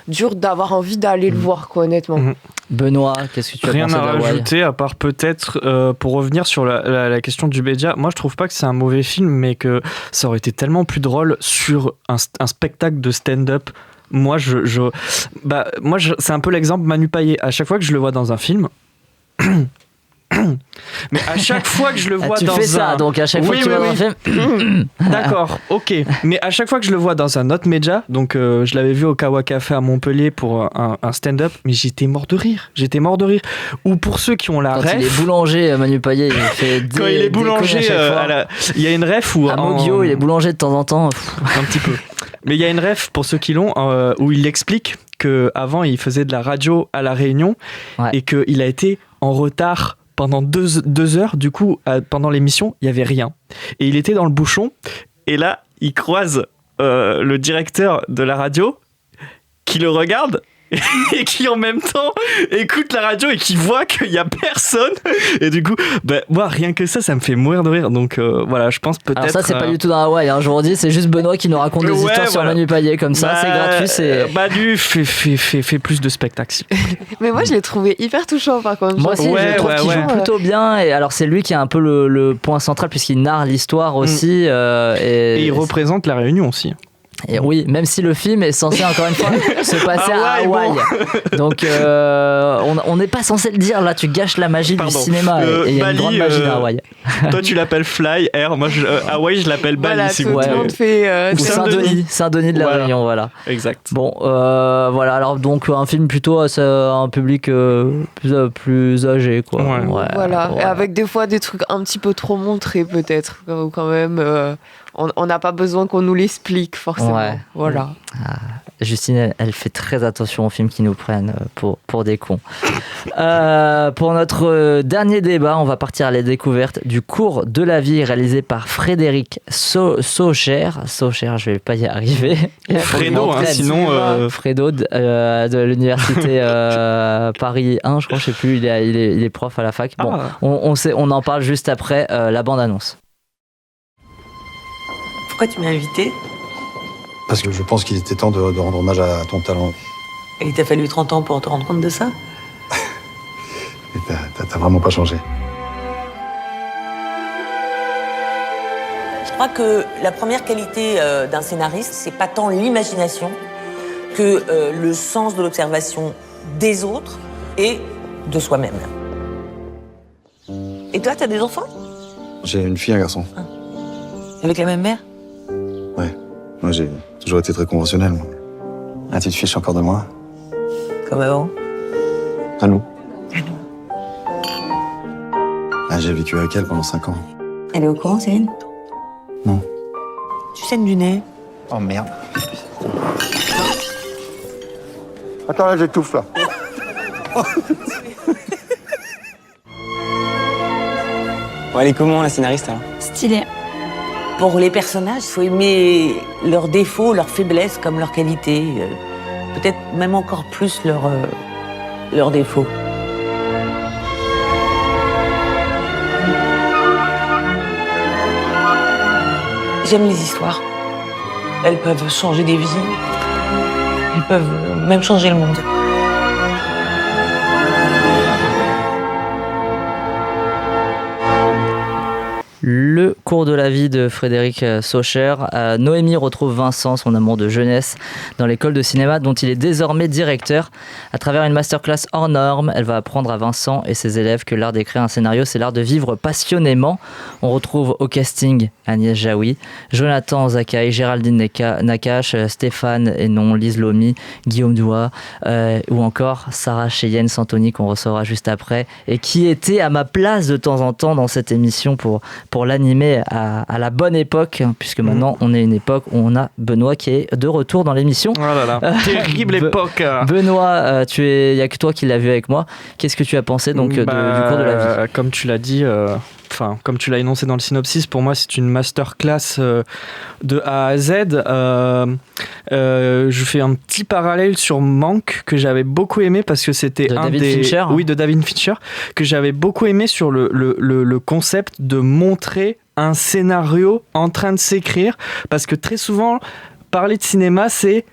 dur d'avoir envie d'aller le voir, quoi, honnêtement. Benoît, qu'est-ce que tu as Rien pensé à d'Hawaï ? rajouter, à part peut-être, pour revenir sur la question du média, moi je trouve pas que c'est un mauvais film, mais que ça aurait été tellement plus drôle sur un spectacle de stand-up. Moi, c'est un peu l'exemple Manu Payet. À chaque fois que je le vois dans un film... Mais à chaque fois que je le vois tu dans fais ça, donc à chaque fois que tu vois dans un film... D'accord, ok. Mais à chaque fois que je le vois dans un autre média, donc je l'avais vu au Kawa Café à Montpellier pour un stand-up, mais j'étais mort de rire. Ou pour ceux qui ont la Quand ref... il est boulanger, Manu Payet, il fait Quand il est boulanger, il y a une ref où... À Mogio, il est boulanger de temps en temps. Un petit peu. Mais il y a une ref, pour ceux qui l'ont, où il explique qu'avant, il faisait de la radio à La Réunion et qu'il a été en retard pendant 2 heures. Du coup, pendant l'émission, il n'y avait rien. Et il était dans le bouchon. Et là, il croise le directeur de la radio qui le regarde et qui en même temps écoute la radio et qui voit qu'il n'y a personne. Et du coup, moi, rien que ça me fait mourir de rire. Donc voilà, je pense peut-être... Alors ça, c'est pas du tout dans Hawaï, je vous redis, c'est juste Benoît qui nous raconte des histoires sur Manu Payet comme ça, c'est gratuit. Fais plus de spectacles, s'il te plaît. Mais moi, je l'ai trouvé hyper touchant, par contre. Moi aussi, je trouve qu'il joue plutôt bien. Et alors, c'est lui qui est un peu le point central, puisqu'il narre l'histoire aussi. Et il représente la Réunion aussi. Et oui, même si le film est censé encore une fois se passer à Hawaï. Donc on n'est pas censé le dire là, tu gâches la magie du cinéma. Et il y a une grande magie à Hawaï. Toi tu l'appelles Fly, Air, moi Hawaï je l'appelle Bali. Voilà, tout le monde fait ou Saint-Denis de la Réunion, voilà. Exact. Bon, voilà, alors donc un film plutôt à un public plus âgé, quoi. Voilà, et avec des fois des trucs un petit peu trop montrés peut-être, quand même. On n'a pas besoin qu'on nous l'explique forcément. Voilà. Justine, elle fait très attention aux films qui nous prennent pour des cons. Pour notre dernier débat, on va partir à la découverte du cours de la vie réalisé par Frédéric Saucher. Saucher, je vais pas y arriver. Fredo, sinon. Fredo de l'université Paris 1, je crois, je sais plus. Il est prof à la fac. Bon, on en parle juste après la bande-annonce. Pourquoi tu m'as invité? Parce que je pense qu'il était temps de rendre hommage à ton talent. Et il t'a fallu 30 ans pour te rendre compte de ça? Et t'as vraiment pas changé. Je crois que la première qualité d'un scénariste, c'est pas tant l'imagination que le sens de l'observation des autres et de soi-même. Et toi, t'as des enfants? J'ai une fille et un garçon. Avec la même mère? Ouais. Moi, j'ai toujours été très conventionnel, moi. Ah, tu te fiches encore de moi? Comme avant? À nous. Ah, j'ai vécu avec elle pendant 5 ans. Elle est au courant, Céline? Non. Tu saignes du nez? Oh, merde. Attends, là, j'étouffe, là. Bon, elle est comment, la scénariste, alors? Stylée. Pour les personnages, il faut aimer leurs défauts, leurs faiblesses comme leurs qualités. Peut-être même encore plus leurs défauts. J'aime les histoires. Elles peuvent changer des vies. Elles peuvent même changer le monde. Le cours de la vie de Frédéric Saucher. Noémie retrouve Vincent, son amour de jeunesse, dans l'école de cinéma dont il est désormais directeur. À travers une masterclass hors norme, elle va apprendre à Vincent et ses élèves que l'art d'écrire un scénario, c'est l'art de vivre passionnément. On retrouve au casting Agnès Jaoui, Jonathan Zakaï, Géraldine Nakache, Stéphane Hénon, Lise Lomy, Guillaume Doua ou encore Sarah Cheyenne-Santoni qu'on recevra juste après et qui était à ma place de temps en temps dans cette émission pour l'animer à la bonne époque, puisque maintenant on est une époque où on a Benoît qui est de retour dans l'émission. Oh là là, terrible époque. Benoît, il n'y a que toi qui l'as vu avec moi. Qu'est-ce que tu as pensé donc du cours de la vie ? Comme tu l'as dit, comme tu l'as énoncé dans le synopsis, pour moi c'est une masterclass de A à Z. Je fais un petit parallèle sur Manque que j'avais beaucoup aimé parce que c'était Fincher. Oui, de David Fincher, que j'avais beaucoup aimé sur le concept de montrer un scénario en train de s'écrire, parce que très souvent parler de cinéma c'est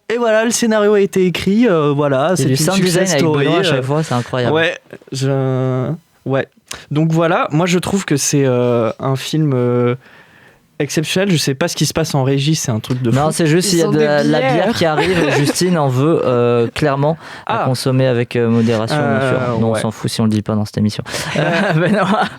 et voilà, le scénario a été écrit, voilà, c'est du une sound success design story. Avec Benoît à chaque fois, c'est incroyable. Ouais. Donc voilà, moi je trouve que c'est un film exceptionnel. Je sais pas ce qui se passe en régie, c'est un truc de fou. Non, c'est juste il y a de la bière qui arrive. Justine en veut clairement à consommer avec modération, bien sûr. Non, on s'en fout si on le dit pas dans cette émission.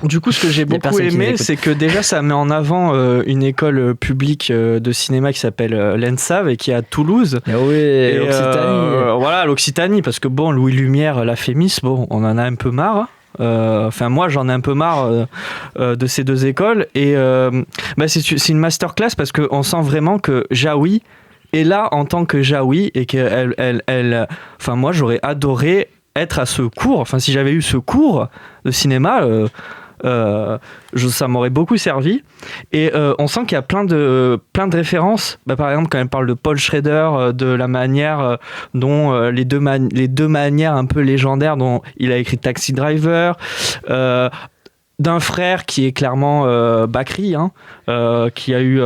Du coup, ce que j'ai beaucoup aimé, c'est que déjà ça met en avant une école publique de cinéma qui s'appelle l'ENSAV et qui est à Toulouse. Et Occitanie. Voilà, l'Occitanie, parce que bon, Louis Lumière l'a fait Miss, bon, on en a un peu marre. Moi j'en ai un peu marre de ces deux écoles et c'est une masterclass parce qu'on sent vraiment que Jaoui est là en tant que Jaoui et qu'elle moi j'aurais adoré être à ce cours, si j'avais eu ce cours de cinéma ça m'aurait beaucoup servi et on sent qu'il y a plein de références, par exemple quand elle parle de Paul Schrader, de la manière dont les deux manières un peu légendaires dont il a écrit Taxi Driver, d'un frère qui est clairement Bakri, qui a eu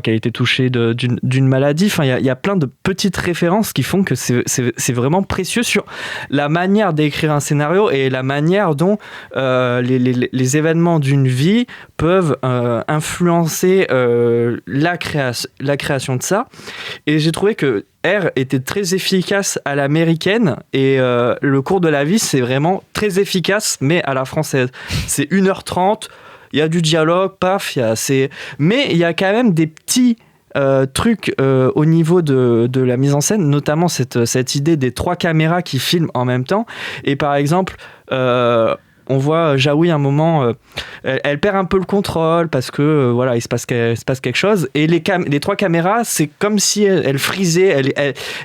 qui a été touché d'une maladie. Il y a plein de petites références qui font que c'est vraiment précieux sur la manière d'écrire un scénario et la manière dont les événements d'une vie peuvent influencer la création de ça. Et j'ai trouvé que R était très efficace à l'américaine et le cours de la vie c'est vraiment très efficace mais à la française. C'est 1h30, il y a du dialogue, paf, mais il y a quand même des petits trucs au niveau de la mise en scène, notamment cette idée des 3 caméras qui filment en même temps. Et par exemple, on voit Jaoui à un moment, elle perd un peu le contrôle parce que il se passe quelque chose et les 3 caméras c'est comme si elle frisait,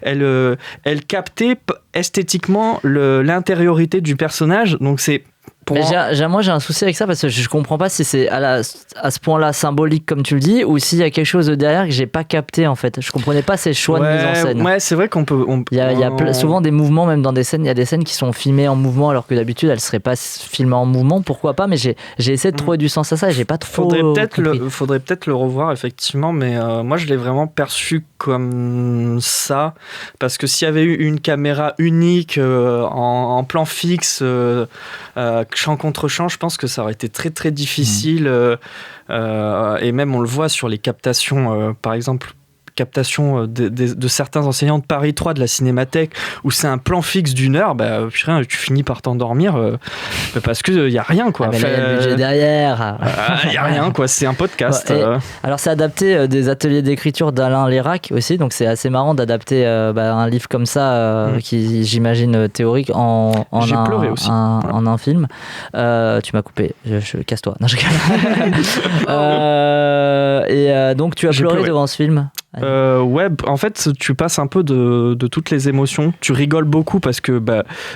elle captait esthétiquement l'intériorité du personnage. Donc c'est moi j'ai un souci avec ça parce que je comprends pas si c'est à ce point-là symbolique comme tu le dis ou s'il y a quelque chose de derrière que j'ai pas capté en fait. Je comprenais pas ces choix de mise en scène. Ouais, c'est vrai qu'on peut. Il y a souvent des mouvements même dans des scènes. Il y a des scènes qui sont filmées en mouvement alors que d'habitude elles seraient pas filmées en mouvement. Pourquoi pas? Mais j'ai essayé de trouver du sens à ça et j'ai pas trop. Faudrait peut-être le revoir effectivement, mais moi je l'ai vraiment perçu comme ça parce que s'il y avait eu une caméra unique en plan fixe. Champ contre champ, je pense que ça aurait été très très difficile et même on le voit sur les captations, par exemple captation de certains enseignants de Paris 3 de la Cinémathèque où c'est un plan fixe d'1 heure, tu finis par t'endormir parce qu'il n'y a rien quoi. Il y a le budget derrière. Il n'y a rien quoi, c'est un podcast. Alors c'est adapté des ateliers d'écriture d'Alain Lérac aussi, donc c'est assez marrant d'adapter un livre comme ça qui j'imagine théorique en un film. Tu m'as coupé, je casse-toi. Non, donc tu as pleuré devant ce film? En fait tu passes un peu de toutes les émotions, tu rigoles beaucoup parce que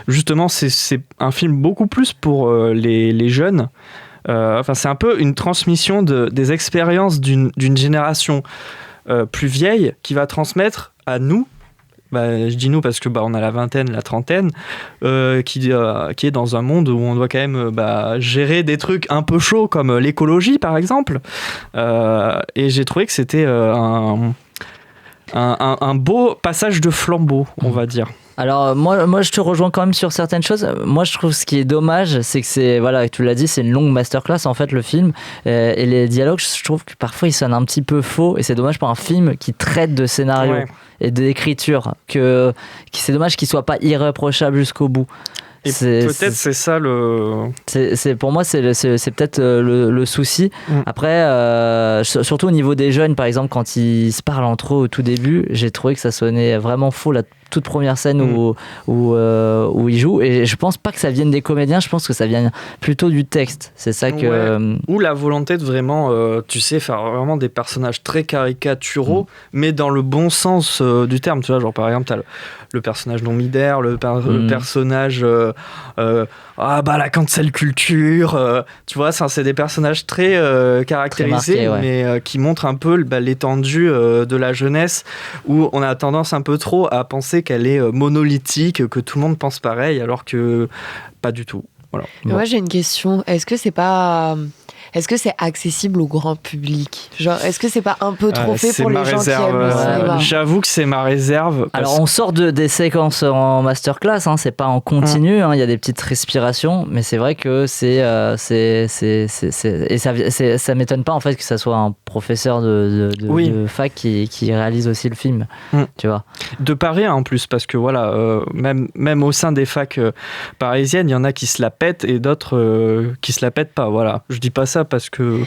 justement c'est un film beaucoup plus pour les jeunes. C'est un peu une transmission des expériences d'une génération plus vieille qui va transmettre à nous. Je dis nous parce que on a la vingtaine, la trentaine, qui est dans un monde où on doit quand même gérer des trucs un peu chauds comme l'écologie par exemple. Et j'ai trouvé que c'était un beau passage de flambeau, on va dire. Alors moi je te rejoins quand même sur certaines choses. Moi je trouve ce qui est dommage, c'est que c'est, voilà, tu l'as dit, c'est une longue masterclass en fait le film, et les dialogues, je trouve que parfois ils sonnent un petit peu faux, et c'est dommage pour un film qui traite de scénario et d'écriture, que c'est dommage qu'il soit pas irréprochable jusqu'au bout. Et peut-être c'est ça le. Pour moi, c'est peut-être le souci. Après, surtout au niveau des jeunes, par exemple, quand ils se parlent entre eux au tout début, j'ai trouvé que ça sonnait vraiment faux, la toute première scène où ils jouent. Et je pense pas que ça vienne des comédiens, je pense que ça vient plutôt du texte. C'est ça que. Ou la volonté de vraiment, tu sais, faire vraiment des personnages très caricaturaux, mais dans le bon sens du terme. Tu vois, genre par exemple, t'as le personnage non midaire, le personnage la cancel culture, tu vois, c'est des personnages très caractérisés, très marqués, mais qui montrent un peu l'étendue de la jeunesse, où on a tendance un peu trop à penser qu'elle est monolithique, que tout le monde pense pareil, alors que pas du tout. Voilà. Moi j'ai une question, est-ce que c'est accessible au grand public? Genre, est-ce que c'est pas un peu trop fait pour les gens qui aiment le cinéma? J'avoue que c'est ma réserve. Alors, on sort des séquences en masterclass, hein, c'est pas en continu, il y a des petites respirations, mais c'est vrai que et ça m'étonne pas en fait que ça soit un professeur de fac qui réalise aussi le film, tu vois. De Paris en plus, parce que voilà, même au sein des facs parisiennes, il y en a qui se la pètent et d'autres qui se la pètent pas. Voilà, je dis pas ça parce que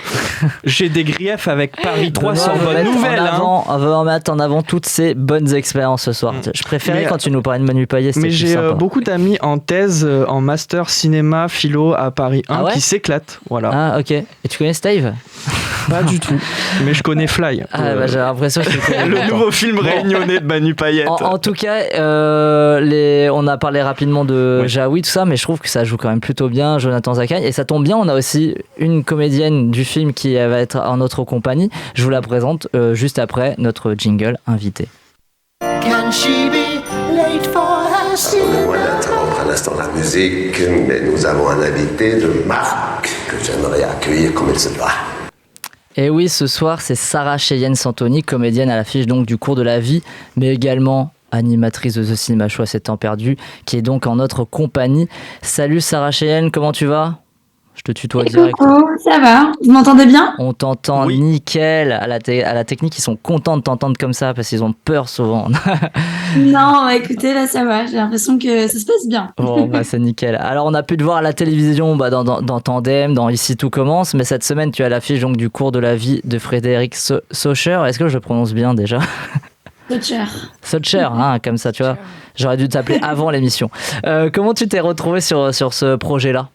j'ai des griefs avec Paris 3 sans bonne nouvelle. On veut en mettre en avant toutes ces bonnes expériences ce soir. Je préférais quand tu nous parlais de Manu Payet. Mais j'ai beaucoup d'amis en thèse, en master cinéma, philo à Paris 1 qui s'éclatent. Voilà. Ah ok. Et tu connais Steve? Pas du tout. Mais je connais Fly. J'ai l'impression que c'était le nouveau film réunionnais de Manu Payet. En tout cas, on a parlé rapidement de Jaoui, tout ça, mais je trouve que ça joue quand même plutôt bien, Jonathan Zakaï. Et ça tombe bien, on a aussi une comédienne du film qui va être en notre compagnie. Je vous la présente juste après notre jingle invité. Pardonnez-moi d'interrompre un instant la musique, mais nous avons un invité de marque que j'aimerais accueillir comme il se doit. Et oui, ce soir, c'est Sarah Cheyenne Santoni, comédienne à l'affiche donc du Cours de la vie, mais également animatrice de The Cinema Show à 7 ans perdu, qui est donc en notre compagnie. Salut Sarah Cheyenne, comment tu vas? Je te tutoie direct. Coucou, ça va? Vous m'entendez bien? On t'entend nickel. À la technique, ils sont contents de t'entendre comme ça parce qu'ils ont peur souvent. Non, écoutez, là ça va. J'ai l'impression que ça se passe bien. Bon, c'est nickel. Alors, on a pu te voir à la télévision dans Tandem, dans Ici tout commence. Mais cette semaine, tu as l'affiche donc, du Cours de la vie de Frédéric Socher. Est-ce que je le prononce bien déjà? Socher, hein, comme ça, tu vois. J'aurais dû t'appeler avant l'émission. Comment tu t'es retrouvé sur ce projet-là?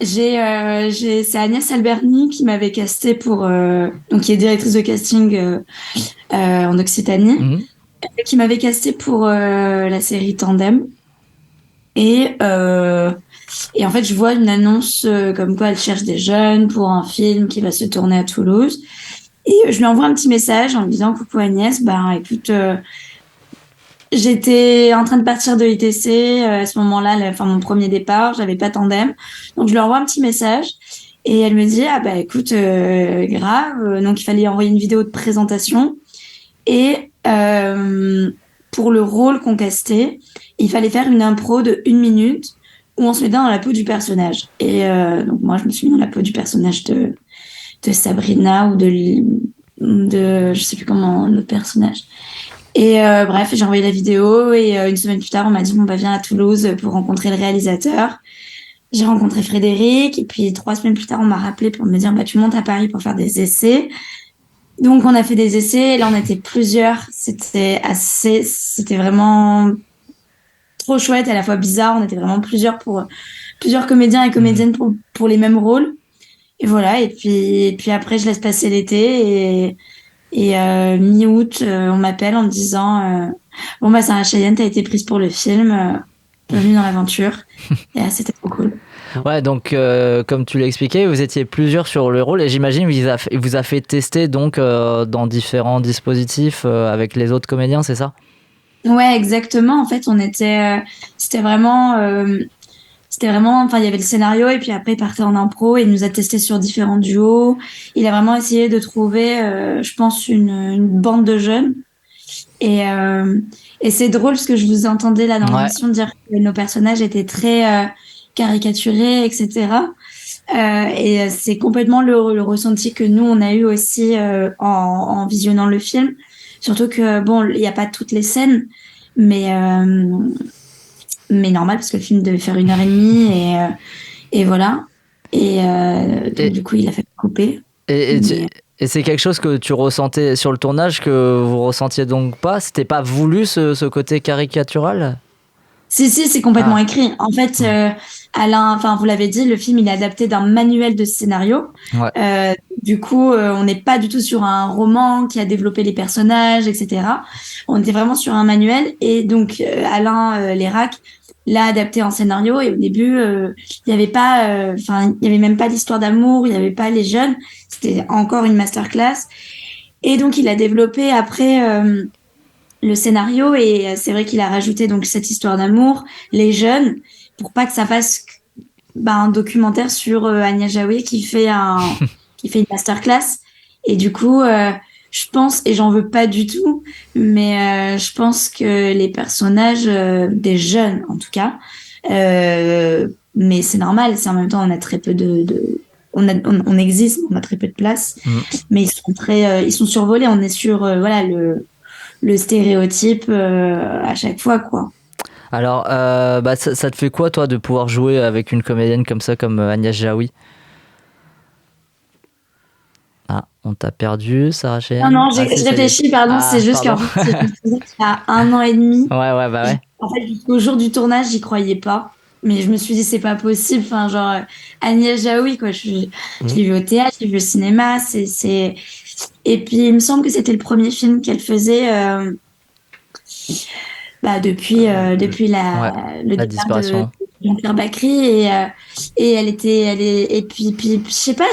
C'est Agnès Alberni qui m'avait casté pour donc qui est directrice de casting en Occitanie, qui m'avait casté pour la série Tandem, et en fait je vois une annonce comme quoi elle cherche des jeunes pour un film qui va se tourner à Toulouse, et je lui envoie un petit message en me disant: coucou Agnès, écoute, j'étais en train de partir de l'ITC à ce moment-là, mon premier départ, j'avais pas Tandem, donc je lui envoie un petit message et elle me dit: écoute, grave, donc il fallait envoyer une vidéo de présentation, et pour le rôle qu'on castait, il fallait faire une impro de 1 minute où on se mettait dans la peau du personnage, et donc moi je me suis mis dans la peau du personnage de Sabrina ou de je sais plus comment l'autre personnage. Et bref, j'ai envoyé la vidéo, et une semaine plus tard, on m'a dit: viens à Toulouse pour rencontrer le réalisateur. J'ai rencontré Frédéric, et puis 3 semaines plus tard, on m'a rappelé pour me dire: tu montes à Paris pour faire des essais. Donc on a fait des essais, et là on était plusieurs. C'était vraiment trop chouette, à la fois bizarre. On était vraiment plusieurs comédiens et comédiennes pour les mêmes rôles. Et voilà, et puis après je laisse passer l'été, et mi-août, on m'appelle en me disant Sarah Cheyenne, t'as été prise pour le film, bienvenue dans l'aventure. Et c'était trop cool. Ouais, donc comme tu l'as expliqué, vous étiez plusieurs sur le rôle, et j'imagine qu'il vous a fait tester donc dans différents dispositifs avec les autres comédiens, c'est ça? Ouais, exactement. En fait, c'était vraiment, il y avait le scénario, et puis après il partait en impro, et il nous a testé sur différents duos. Il a vraiment essayé de trouver, je pense, une bande de jeunes. Et c'est drôle parce que je vous entendais là dans l'émission dire que nos personnages étaient très caricaturés, etc. Et c'est complètement le ressenti que nous on a eu aussi en visionnant le film. Surtout que bon, il n'y a pas toutes les scènes, mais normal parce que le film devait faire 1h30 et voilà. Donc, du coup, il a fait couper. Et c'est quelque chose que tu ressentais sur le tournage que vous ressentiez donc pas? C'était pas voulu ce côté caricatural? Si, c'est complètement écrit. En fait, Alain, enfin, vous l'avez dit, le film, il est adapté d'un manuel de scénario. Ouais. Du coup, on n'est pas du tout sur un roman qui a développé les personnages, etc. On était vraiment sur un manuel. Et donc, Alain Lérac l'a adapté en scénario. Et au début, il n'y avait pas, il y avait même pas l'histoire d'amour, il n'y avait pas les jeunes. C'était encore une masterclass. Et donc, il a développé après le scénario, et c'est vrai qu'il a rajouté donc cette histoire d'amour, les jeunes, pour pas que ça fasse un documentaire sur Agnès Jaoui qui fait une masterclass. Et du coup, je pense, et j'en veux pas du tout, mais je pense que les personnages des jeunes, en tout cas, mais c'est normal, c'est en même temps on a très peu on existe, on a très peu de place, mais ils sont survolés. On est sur voilà le stéréotype à chaque fois, quoi. Alors, ça te fait quoi, toi, de pouvoir jouer avec une comédienne comme ça, comme Agnès Jaoui? Ah, on t'a perdu, Sarah Cheyenne? Non, je réfléchis, pardon, c'est juste qu'en fait, je me souviens qu'il y a 1 an et demi. Ouais. En fait, jusqu'au jour du tournage, j'y croyais pas. Mais je me suis dit, c'est pas possible. Enfin, genre, Agnès Jaoui, quoi. Je l'ai vue au théâtre, je l'ai vue au cinéma. Et puis, il me semble que c'était le premier film qu'elle faisait depuis la disparition de Jean-Pierre Bacri. Et et puis, je sais pas,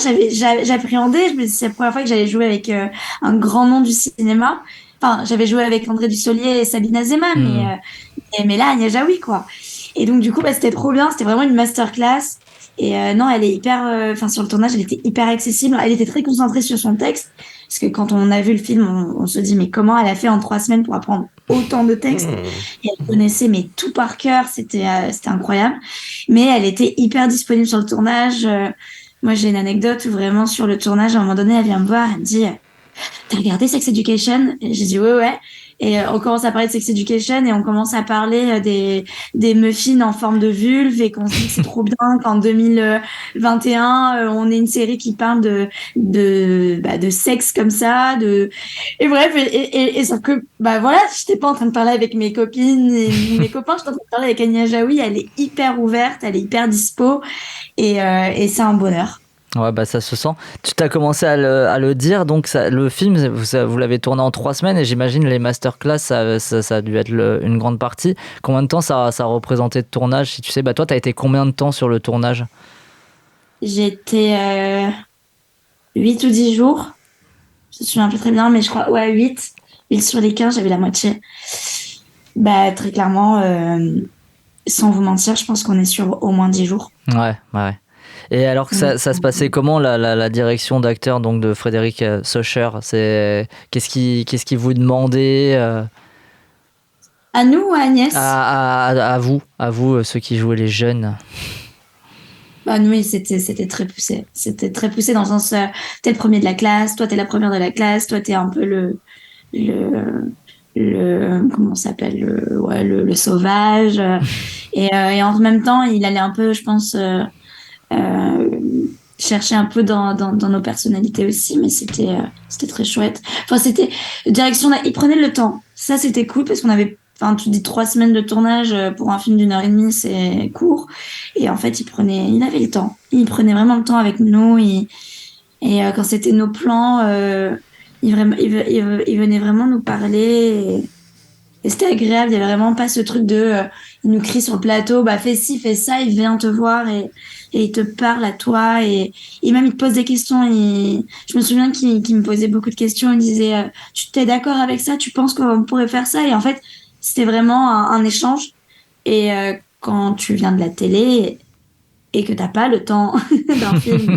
j'appréhendais. Je me disais, c'est la première fois que j'allais jouer avec un grand nom du cinéma. Enfin, j'avais joué avec André Dussolier et Sabine Azema, mais là, Agnès Jaoui, quoi. Et donc, du coup, c'était trop bien. C'était vraiment une masterclass. Et non, elle est hyper... sur le tournage, elle était hyper accessible. Elle était très concentrée sur son texte. Parce que quand on a vu le film, on se dit, mais comment elle a fait en 3 semaines pour apprendre autant de textes? Et elle connaissait tout par cœur. C'était incroyable. Mais elle était hyper disponible sur le tournage. Moi, j'ai une anecdote où vraiment, sur le tournage, à un moment donné, elle vient me voir. Elle me dit, t'as regardé Sex Education? Et j'ai dit, ouais. Et on commence à parler de Sex Education et on commence à parler des muffins en forme de vulve, et qu'on se dit que c'est trop bien qu'en 2021 on ait une série qui parle de sexe comme ça, et bref, et sauf que voilà, j'étais pas en train de parler avec mes copines et mes copains, j'étais en train de parler avec Agnès Jaoui. Elle est hyper ouverte, elle est hyper dispo, et c'est un bonheur. Ouais, ça se sent. Tu t'as commencé à le dire, donc le film, vous l'avez tourné en 3 semaines, et j'imagine les masterclass, ça a dû être une grande partie. Combien de temps ça a représenté de tournage, si tu sais? Toi, t'as été combien de temps sur le tournage? J'étais 8 ou 10 jours. Je me souviens plus très bien, mais je crois, 8. 8 sur les 15, j'avais la moitié. Très clairement, sans vous mentir, je pense qu'on est sur au moins 10 jours. Ouais. Et alors, ça se passait comment, la direction d'acteur donc de Frédéric Socher? Qu'est-ce qui vous demandait À nous ou à Agnès? À vous, ceux qui jouaient les jeunes. Oui, c'était très poussé. C'était très poussé dans le sens, t'es le premier de la classe, toi t'es la première de la classe, toi t'es un peu le comment ça s'appelle, le sauvage. Et en même temps, il allait un peu, je pense, chercher un peu dans nos personnalités aussi, mais c'était très chouette. Enfin, c'était direction, il prenait le temps. Ça, c'était cool parce qu'on avait, tu dis 3 semaines de tournage pour un film d'1h30, c'est court. Et en fait, il avait le temps. Il prenait vraiment le temps avec nous. Et quand c'était nos plans, il venait vraiment nous parler. Et c'était agréable. Il n'y avait vraiment pas ce truc il nous crie sur le plateau, fais ci, fais ça, il vient te voir et il te parle à toi, et même il te pose des questions. Je me souviens qu'il me posait beaucoup de questions. Il disait, tu t'es d'accord avec ça? Tu penses qu'on pourrait faire ça? Et en fait, c'était vraiment un échange. Et quand tu viens de la télé et que t'as pas le temps d'un film,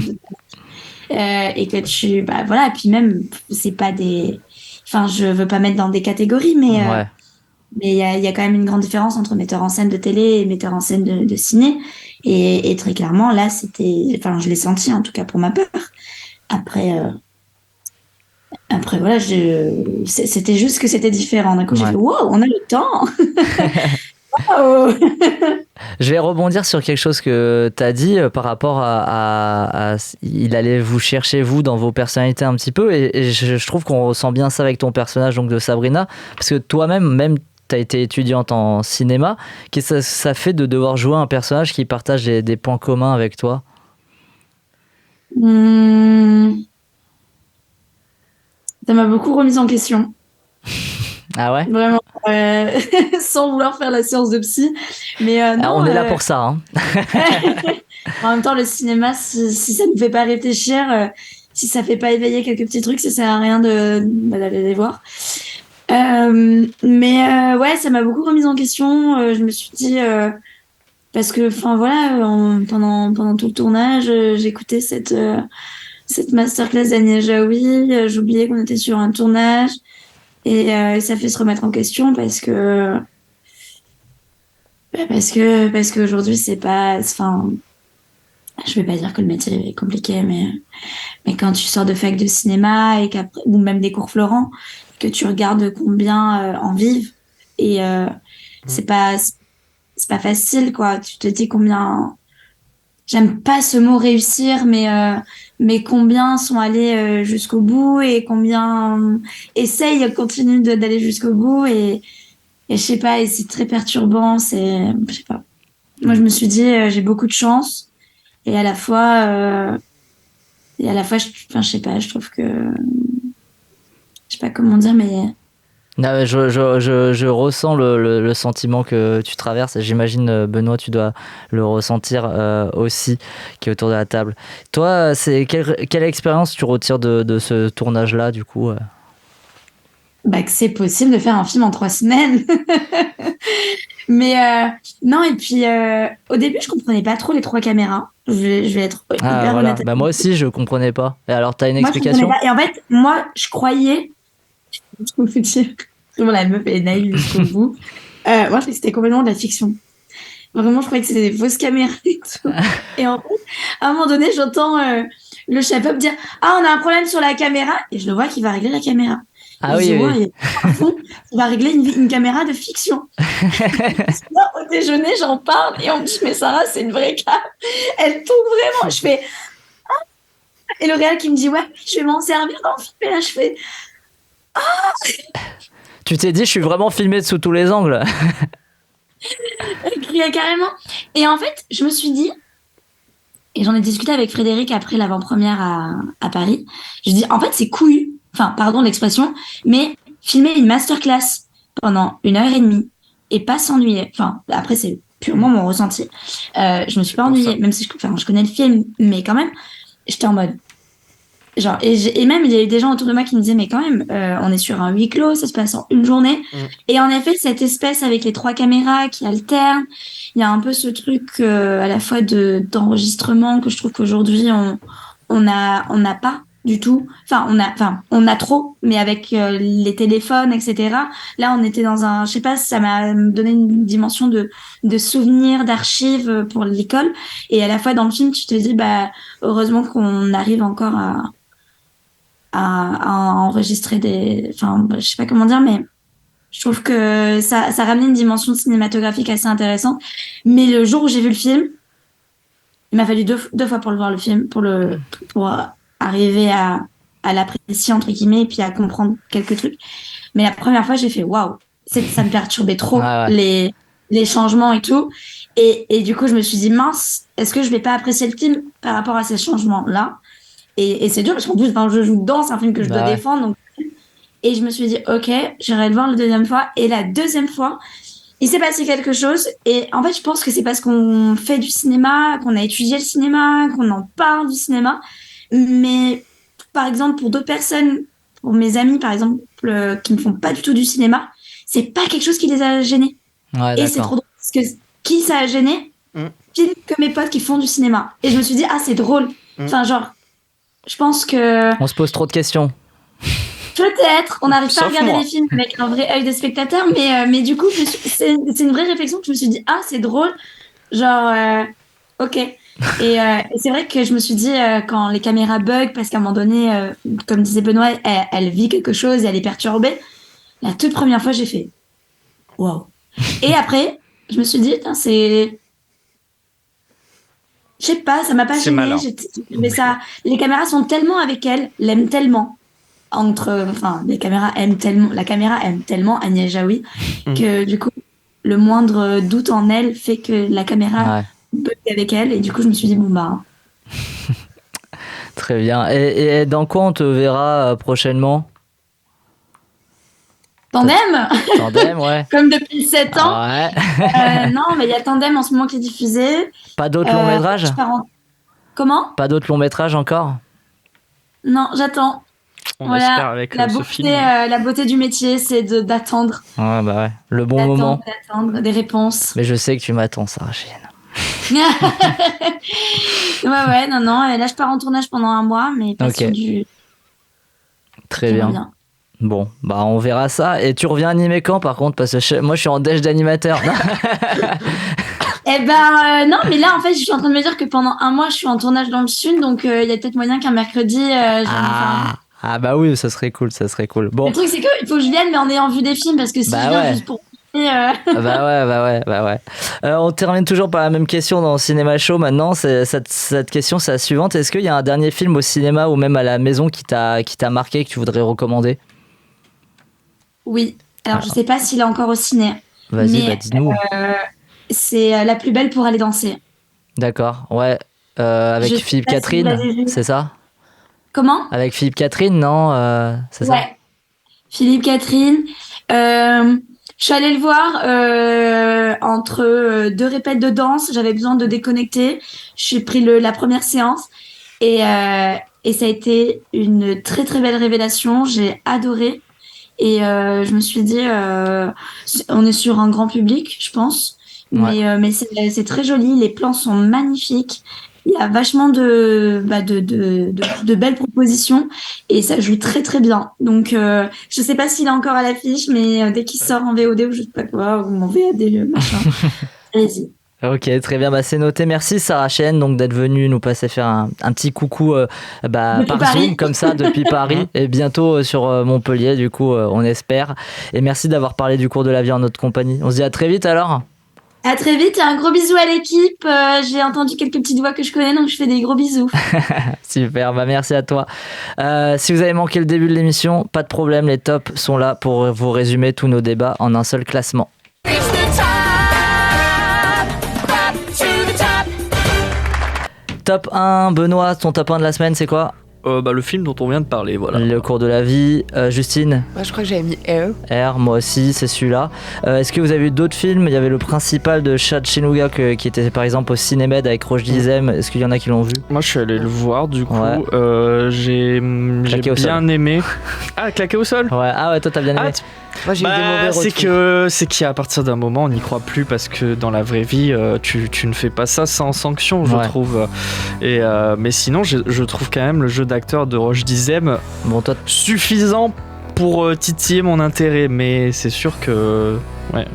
et que tu, et puis même, c'est pas des... enfin, je veux pas mettre dans des catégories, mais Ouais. mais il y a quand même une grande différence entre metteur en scène de télé et metteur en scène de ciné. Et très clairement, là, enfin, je l'ai senti, en tout cas pour ma part. Après, voilà, c'était juste que c'était différent. D'un coup, j'ai Ouais. fait, wow, on a le temps. Wow. Je vais rebondir sur quelque chose que tu as dit par rapport à il allait vous chercher, vous, dans vos personnalités un petit peu. Et je trouve qu'on ressent bien ça avec ton personnage donc de Sabrina. Parce que toi-même, tu as été étudiante en cinéma. Qu'est-ce que ça fait de devoir jouer un personnage qui partage des points communs avec toi? Ça m'a beaucoup remise en question. Ah ouais? Vraiment, sans vouloir faire la séance de psy. Mais non, on est là pour ça. Hein. En même temps, le cinéma, si ça ne nous fait pas réfléchir, si ça fait pas éveiller quelques petits trucs, ça sert à rien d'aller les voir. Mais ouais, ça m'a beaucoup remise en question. Je me suis dit, parce que, enfin voilà, pendant tout le tournage, j'écoutais cette masterclass d'Agnès Jaoui. J'oubliais qu'on était sur un tournage. Et ça fait se remettre en question parce que aujourd'hui c'est pas, enfin, je vais pas dire que le métier est compliqué, mais quand tu sors de fac de cinéma et qu'après, ou même des cours Florent, que tu regardes combien en vivent et c'est pas facile, quoi. Tu te dis combien, j'aime pas ce mot réussir, mais combien sont allés jusqu'au bout et combien continuent d'aller jusqu'au bout et je sais pas, et c'est très perturbant, je sais pas. Moi, je me suis dit, j'ai beaucoup de chance et à la fois, je sais pas, je trouve que, je sais pas comment dire, mais... Non, je ressens le sentiment que tu traverses et j'imagine, Benoît, tu dois le ressentir aussi, qui est autour de la table. Toi, quelle expérience tu retires de ce tournage-là, du coup? Bah, que c'est possible de faire un film en 3 semaines. Mais non, et puis au début, je comprenais pas trop les 3 caméras. Je vais être hyper voilà. honnête. Bah, moi aussi, je comprenais pas. Et alors, t'as une Moi, je explication? comprenais pas. Et en fait, moi, je croyais... Je peux vous dire, vraiment, la meuf est naïve jusqu'au bout. Moi, je croyais que c'était complètement de la fiction. Vraiment, je croyais que c'était des fausses caméras et tout. Et en fait, à un moment donné, j'entends le chef-op dire « Ah, on a un problème sur la caméra !» Et je le vois qu'il va régler la caméra. Ah oui, oui. Il va régler une caméra de fiction. Là, au déjeuner, j'en parle et on me dit « Mais Sarah, c'est une vraie cam. Elle tourne vraiment. » Je fais « Ah !» Et le réal qui me dit « Ouais, je vais m'en servir dans le film. » Et là, je fais « Ah !» Tu t'es dit, je suis vraiment filmé sous tous les angles. Carrément. Et en fait, je me suis dit, et j'en ai discuté avec Frédéric après l'avant-première à Paris, je dis, en fait, c'est couillu, enfin, pardon l'expression, mais filmer une masterclass pendant 1h30 et pas s'ennuyer. Enfin, après, c'est purement mon ressenti. Je me suis pas ennuyée, même si je connais le film, mais quand même, j'étais en mode... Genre, et même, il y a eu des gens autour de moi qui me disaient, mais quand même, on est sur un huis clos, ça se passe en une journée. Et en effet, cette espèce avec les 3 caméras qui alternent, il y a un peu ce truc à la fois d'enregistrement que je trouve qu'aujourd'hui, on n'a pas du tout. Enfin, on a trop, mais avec les téléphones, etc. Là, on était dans je sais pas, ça m'a donné une dimension de souvenirs, d'archives pour l'école. Et à la fois, dans le film, tu te dis, bah, heureusement qu'on arrive encore à enregistrer enfin, je sais pas comment dire, mais je trouve que ça ramenait une dimension cinématographique assez intéressante. Mais le jour où j'ai vu le film, il m'a fallu deux fois pour le voir, le film, pour arriver à l'apprécier, entre guillemets, et puis à comprendre quelques trucs. Mais la première fois, j'ai fait waouh, ça me perturbait trop, les changements et tout. Et du coup, je me suis dit, mince, est-ce que je vais pas apprécier le film par rapport à ces changements-là? Et c'est dur parce qu'en plus, je joue dedans, c'est un film que je dois défendre. Donc... Et je me suis dit, ok, j'irai le voir la 2e fois. Et la 2e fois, il s'est passé quelque chose. Et en fait, je pense que c'est parce qu'on fait du cinéma, qu'on a étudié le cinéma, qu'on en parle du cinéma. Mais par exemple, pour d'autres personnes, pour mes amis, par exemple, qui ne font pas du tout du cinéma, c'est pas quelque chose qui les a gênés. Ouais, et c'est trop drôle parce que qui ça a gêné? Pile que mes potes qui font du cinéma. Et je me suis dit, ah, c'est drôle. Enfin, genre, je pense que... On se pose trop de questions. Peut-être, on n'arrive pas à Sauf regarder moi. les films avec un vrai œil de spectateur, mais du coup, c'est une vraie réflexion que je me suis dit, ah, c'est drôle, genre, ok. Et c'est vrai que je me suis dit, quand les caméras bug, parce qu'à un moment donné, comme disait Benoît, elle vit quelque chose et elle est perturbée, la toute première fois, j'ai fait, waouh. Et après, je me suis dit, c'est... Je sais pas, ça m'a pas C'est gênée. malin. Mais ça, les caméras sont tellement avec elle, l'aiment tellement. La caméra aime tellement Agnès Jaoui que du coup, le moindre doute en elle fait que la caméra bug avec elle. Et du coup, je me suis dit, bon bah. Très bien. Et dans quoi on te verra prochainement? Tandem Ouais. Comme depuis 7 ans. Ouais. Non, mais il y a Tandem en ce moment qui est diffusé. Pas d'autres longs métrages? Comment? Pas d'autres longs métrages encore? Non, j'attends. On espère avec ce film. La beauté du métier, c'est d'attendre. Ouais, bah ouais. Le bon moment. D'attendre des réponses. Mais je sais que tu m'attends, Sarah Chienne. ouais, non. Et là, je pars en tournage pendant 1 mois, mais pas sur du... Très bien. Bon, bah on verra ça. Et tu reviens animer quand, par contre? Parce que moi, je suis en déj d'animateur. Non, mais là, en fait, je suis en train de me dire que pendant 1 mois, je suis en tournage dans le sud, donc il y a peut-être moyen qu'un mercredi... Ah bah oui, ça serait cool. Bon. Le truc, c'est qu'il faut que je vienne, mais en ayant vu des films, parce que si je viens juste pour... Bah ouais. On termine toujours par la même question dans Cinéma Show maintenant. Cette question, c'est la suivante. Est-ce qu'il y a un dernier film au cinéma ou même à la maison qui t'a marqué, que tu voudrais recommander? Oui. Alors, je sais pas s'il est encore au ciné. Vas-y, dis-nous. C'est La plus belle pour aller danser. D'accord, ouais. Avec Philippe Catherine, c'est ça? Comment? Avec Philippe Catherine, non? C'est ça? Ouais. Philippe Catherine. Je suis allée le voir entre 2 répètes de danse. J'avais besoin de déconnecter. J'ai pris la première séance et ça a été une très très belle révélation. J'ai adoré et je me suis dit, on est sur un grand public, je pense, mais c'est très joli. Les plans sont magnifiques. Il y a vachement de belles propositions et ça joue très très bien. Donc je sais pas s'il est encore à l'affiche, mais dès qu'il sort en VOD ou je sais pas quoi, ou en VAD, le machin, allez-y. Ok, très bien, c'est noté. Merci Sarah Chen donc d'être venue nous passer faire un petit coucou par Zoom comme ça depuis Paris et bientôt sur Montpellier du coup on espère. Et merci d'avoir parlé du cours de la vie en notre compagnie. On se dit à très vite alors. À très vite et un gros bisou à l'équipe. J'ai entendu quelques petites voix que je connais, donc je fais des gros bisous. Super, merci à toi. Si vous avez manqué le début de l'émission, pas de problème, les tops sont là pour vous résumer tous nos débats en un seul classement. Top 1, Benoît, ton top 1 de la semaine, c'est quoi? Le film dont on vient de parler, voilà. Le cours de la vie. Justine? Moi, je crois que j'avais mis R. Moi aussi, c'est celui-là. Est-ce que vous avez vu d'autres films? Il y avait le principal de Chad Chenouga qui était par exemple au Cinémed avec Roche Dizem. Est-ce qu'il y en a qui l'ont vu? Moi, je suis allé le voir du coup. J'ai bien aimé. Ah, claqué au sol? Ouais. Ah ouais, toi t'as bien aimé. Moi, j'ai eu des mauvais retours. C'est qu'à partir d'un moment, on n'y croit plus parce que dans la vraie vie, tu ne fais pas ça sans sanction, je trouve. Mais sinon, je trouve quand même le jeu d'acteur de Roche Dizem suffisant pour titiller mon intérêt. Mais c'est sûr que... Ouais,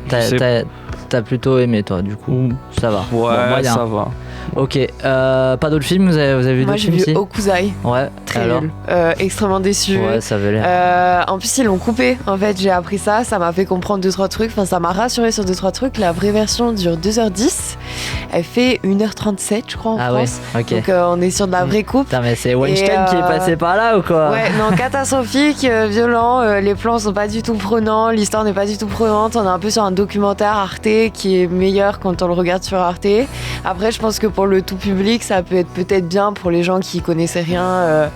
t'as plutôt aimé toi, du coup. Ça va. Ouais, ça va. Ok, pas d'autres films? Vous avez vu d'autres films ici? Moi j'ai vu Okuzai. Ouais, très nul. Extrêmement déçu. Ouais, ça avait l'air. En plus ils l'ont coupé, en fait j'ai appris ça m'a fait comprendre 2-3 trucs, enfin ça m'a rassuré sur 2-3 trucs. La vraie version dure 2h10, elle fait 1h37 je crois en France. Ouais, ok. Donc on est sur de la vraie coupe. Putain mais c'est Weinstein qui est passé par là ou quoi? Ouais, non, catastrophique, violent, les plans sont pas du tout prenants, l'histoire n'est pas du tout prenante, on est un peu sur un documentaire Arte qui est meilleur quand on le regarde sur Arte. Après je pense que pour le tout public, ça peut être peut-être bien pour les gens qui connaissaient rien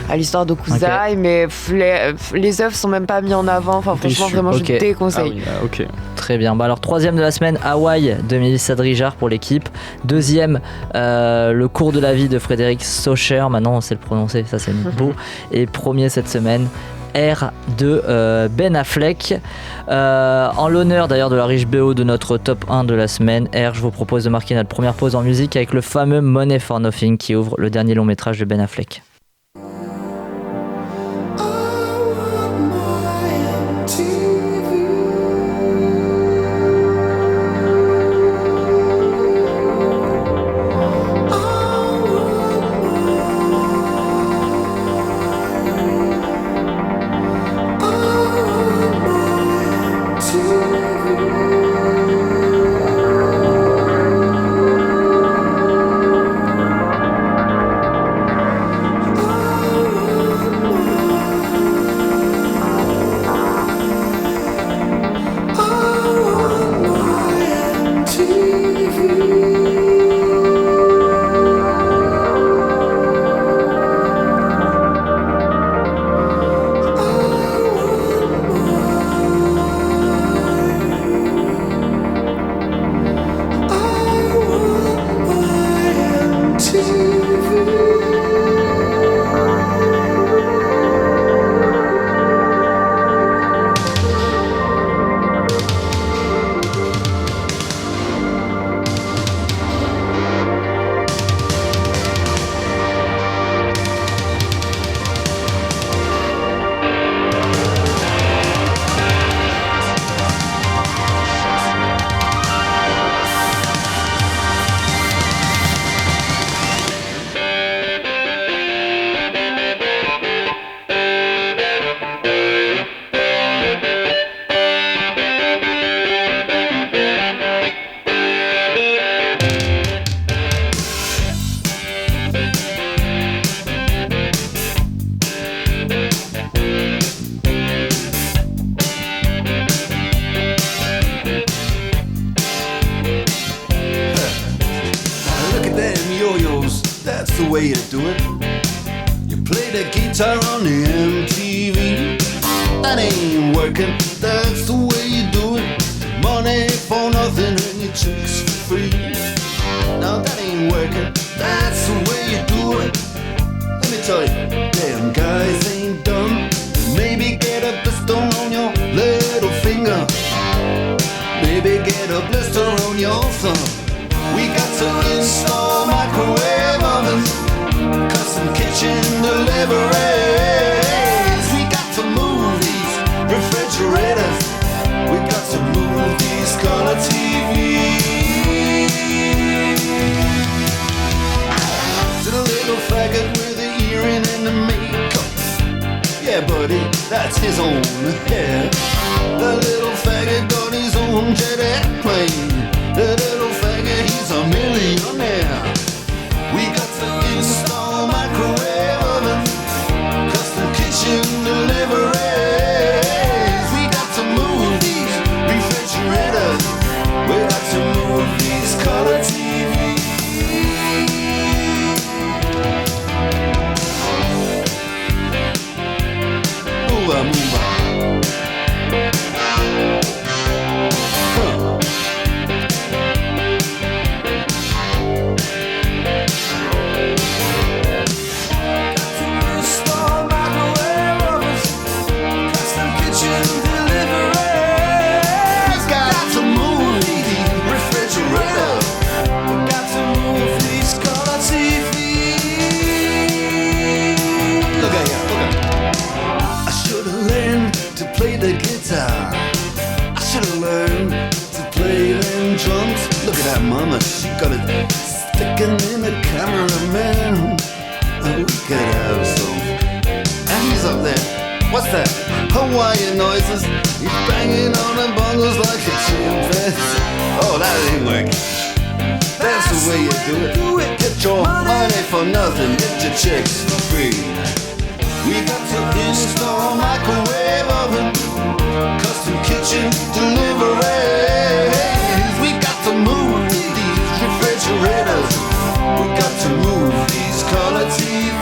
à l'histoire d'Okuzai, mais les œuvres sont même pas mises en avant. Enfin, franchement, vraiment, je déconseille. Ah oui, ok. Très bien. Alors, 3e de la semaine, Hawaï de Mélissa Drijard pour l'équipe. 2e, le cours de la vie de Frédéric Socher. Maintenant, on sait le prononcer, ça c'est beau. Et 1er cette semaine, R de Ben Affleck. En l'honneur d'ailleurs de la riche BO de notre top 1 de la semaine, R, je vous propose de marquer notre première pause en musique avec le fameux Money for Nothing qui ouvre le dernier long métrage de Ben Affleck. way you do it. You play the guitar on the MTV. That ain't working, that's the way you do it. Money for nothing and your chicks for free. Now that ain't working, that's the way you do it. Let me tell you, damn guys ain't dumb. Maybe get a blister on your little finger. Maybe get a blister on your thumb. We got to install microwave ovens, custom kitchen deliveries. We got to move these refrigerators. We got to move these color TVs. To the little faggot with the earring and the makeup. Yeah, buddy, that's his own hair. The little faggot got his own jet airplane. The little faggot, he's a millionaire. We got to install microwave oven, custom kitchen deliveries. We got to move these refrigerators. We got to move these color TVs. Move on, move on. Mama, she got it sticking in the cameraman. Oh, we could have some. And he's up there. What's that? Hawaiian noises. He's banging on the bongos like a chimpanzee. Oh, that ain't working. That's the way you do it. Get your money for nothing. Get your chicks for free. We got to install microwave oven, custom kitchen deliveries. We got to move these refrigerators. We got to move these color TVs.